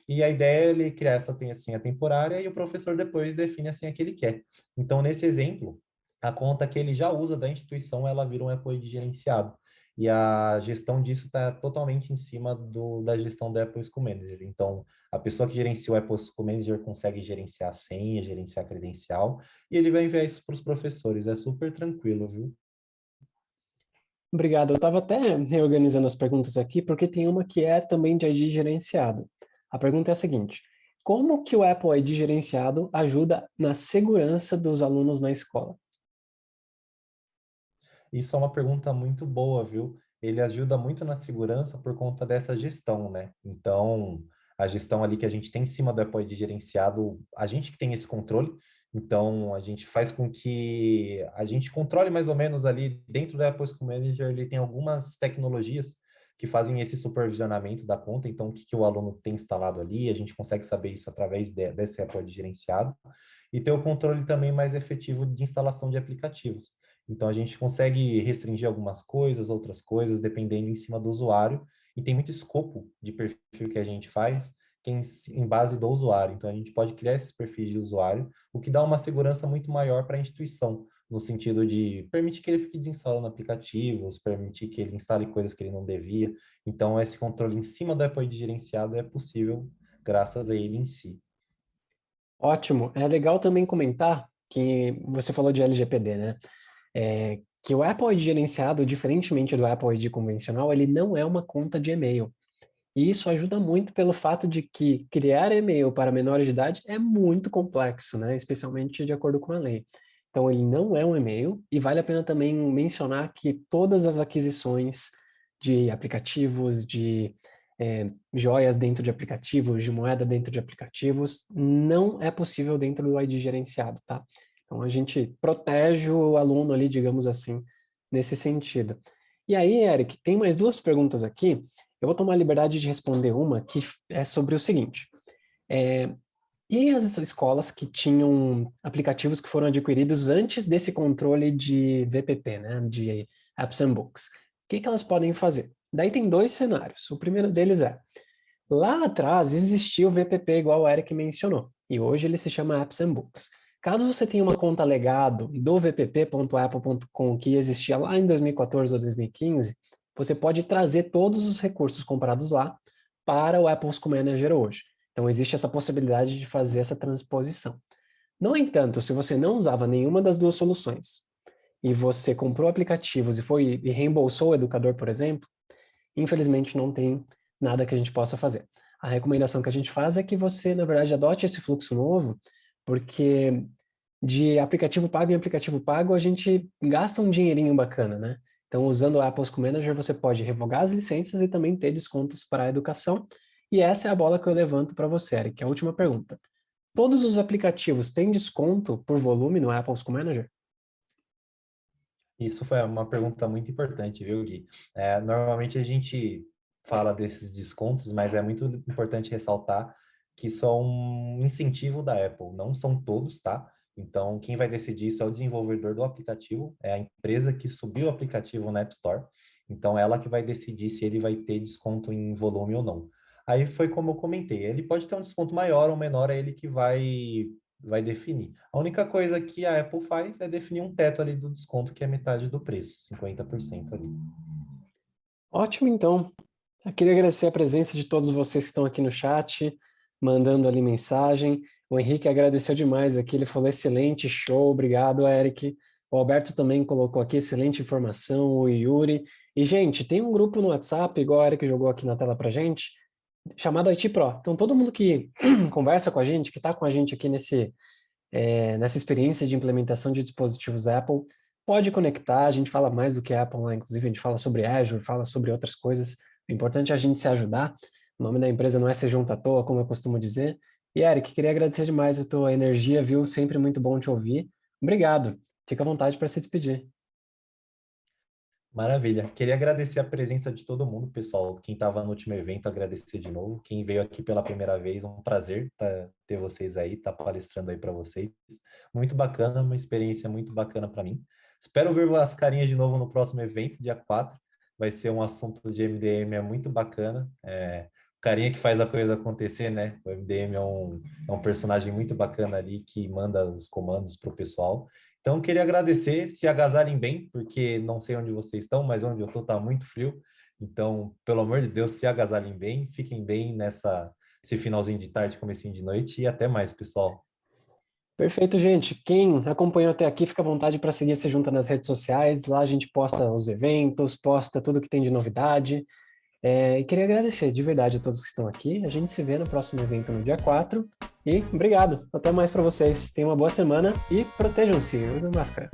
[SPEAKER 2] E a ideia é ele criar essa senha temporária e o professor depois define a senha que ele quer. Então, nesse exemplo, a conta que ele já usa da instituição, ela vira um Apple ID gerenciado. E a gestão disso está totalmente em cima da gestão do Apple School Manager. Então, a pessoa que gerencia o Apple School Manager consegue gerenciar a senha, gerenciar a credencial, e ele vai enviar isso para os professores. É super tranquilo, viu?
[SPEAKER 1] Obrigado. Eu estava até reorganizando as perguntas aqui, porque tem uma que é também de ID gerenciado. A pergunta é a seguinte: como que o Apple ID gerenciado ajuda na segurança dos alunos na escola?
[SPEAKER 2] Isso é uma pergunta muito boa, viu? Ele ajuda muito na segurança por conta dessa gestão, né? Então, a gestão ali que a gente tem em cima do Apple ID gerenciado, a gente que tem esse controle, então a gente faz com que a gente controle mais ou menos ali dentro do Apple School Manager, ele tem algumas tecnologias que fazem esse supervisionamento da conta, então o que o aluno tem instalado ali, a gente consegue saber isso através desse Apple ID gerenciado, e ter o controle também mais efetivo de instalação de aplicativos. Então, a gente consegue restringir algumas coisas, outras coisas, dependendo em cima do usuário. E tem muito escopo de perfil que a gente faz, que é em base do usuário. Então, a gente pode criar esses perfis de usuário, o que dá uma segurança muito maior para a instituição, no sentido de permitir que ele fique desinstalando aplicativos, permitir que ele instale coisas que ele não devia. Então, esse controle em cima do Apple ID gerenciado é possível graças a ele em si.
[SPEAKER 1] Ótimo. É legal também comentar que você falou de LGPD, né? Que o Apple ID gerenciado, diferentemente do Apple ID convencional, ele não é uma conta de e-mail. E isso ajuda muito pelo fato de que criar e-mail para menores de idade é muito complexo, né? Especialmente de acordo com a lei. Então, ele não é um e-mail, e vale a pena também mencionar que todas as aquisições de aplicativos, de joias dentro de aplicativos, de moeda dentro de aplicativos, não é possível dentro do ID gerenciado, tá? Então, a gente protege o aluno ali, digamos assim, nesse sentido. E aí, Eric, tem mais duas perguntas aqui. Eu vou tomar a liberdade de responder uma que é sobre o seguinte. E as escolas que tinham aplicativos que foram adquiridos antes desse controle de VPP, né, de Apps and Books? O que elas podem fazer? Daí tem 2 cenários. O primeiro deles é, lá atrás existia o VPP igual o Eric mencionou, e hoje ele se chama Apps and Books. Caso você tenha uma conta legado do vpp.apple.com que existia lá em 2014 ou 2015, você pode trazer todos os recursos comprados lá para o Apple School Manager hoje. Então, existe essa possibilidade de fazer essa transposição. No entanto, se você não usava nenhuma das 2 soluções e você comprou aplicativos e reembolsou o educador, por exemplo, infelizmente não tem nada que a gente possa fazer. A recomendação que a gente faz é que você, na verdade, adote esse fluxo novo, porque de aplicativo pago em aplicativo pago a gente gasta um dinheirinho bacana, né? Então, usando o Apple School Manager, você pode revogar as licenças e também ter descontos para a educação. E essa é a bola que eu levanto para você, Eric, a última pergunta. Todos os aplicativos têm desconto por volume no Apple School Manager?
[SPEAKER 2] Isso foi uma pergunta muito importante, viu, Gui? Normalmente a gente fala desses descontos, mas é muito importante ressaltar que isso é um incentivo da Apple, não são todos, tá? Então, quem vai decidir isso é o desenvolvedor do aplicativo, é a empresa que subiu o aplicativo na App Store, então ela que vai decidir se ele vai ter desconto em volume ou não. Aí foi como eu comentei, ele pode ter um desconto maior ou menor, é ele que vai definir. A única coisa que a Apple faz é definir um teto ali do desconto, que é metade do preço, 50% ali.
[SPEAKER 1] Ótimo, então. Eu queria agradecer a presença de todos vocês que estão aqui no chat, mandando ali mensagem. O Henrique agradeceu demais aqui, ele falou excelente, show, obrigado, Eric. O Alberto também colocou aqui excelente informação, o Yuri. E, gente, tem um grupo no WhatsApp, igual o Eric jogou aqui na tela pra gente, chamado IT Pro. Então, todo mundo que conversa com a gente, que está com a gente aqui nessa experiência de implementação de dispositivos Apple, pode conectar, a gente fala mais do que Apple lá, inclusive a gente fala sobre Azure, fala sobre outras coisas. O importante é a gente se ajudar. O nome da empresa não é Ser Junto à Toa, como eu costumo dizer. E, Eric, queria agradecer demais a tua energia, viu? Sempre muito bom te ouvir. Obrigado. Fica à vontade para se despedir.
[SPEAKER 2] Maravilha. Queria agradecer a presença de todo mundo, pessoal. Quem estava no último evento, agradecer de novo. Quem veio aqui pela primeira vez, um prazer ter vocês aí, estar palestrando aí para vocês. Muito bacana, uma experiência muito bacana para mim. Espero ver as carinhas de novo no próximo evento, dia 4. Vai ser um assunto de MDM muito bacana. O carinha que faz a coisa acontecer, né? O MDM é um personagem muito bacana ali que manda os comandos para o pessoal. Então, queria agradecer, se agasalhem bem, porque não sei onde vocês estão, mas onde eu estou está muito frio. Então, pelo amor de Deus, se agasalhem bem, fiquem bem esse finalzinho de tarde, comecinho de noite, e até mais, pessoal.
[SPEAKER 1] Perfeito, gente. Quem acompanhou até aqui, fica à vontade para seguir Se Junta nas redes sociais. Lá a gente posta os eventos, posta tudo que tem de novidade. E queria agradecer de verdade a todos que estão aqui. A gente se vê no próximo evento no dia 4. E obrigado. Até mais para vocês. Tenham uma boa semana e protejam-se. Usem máscara.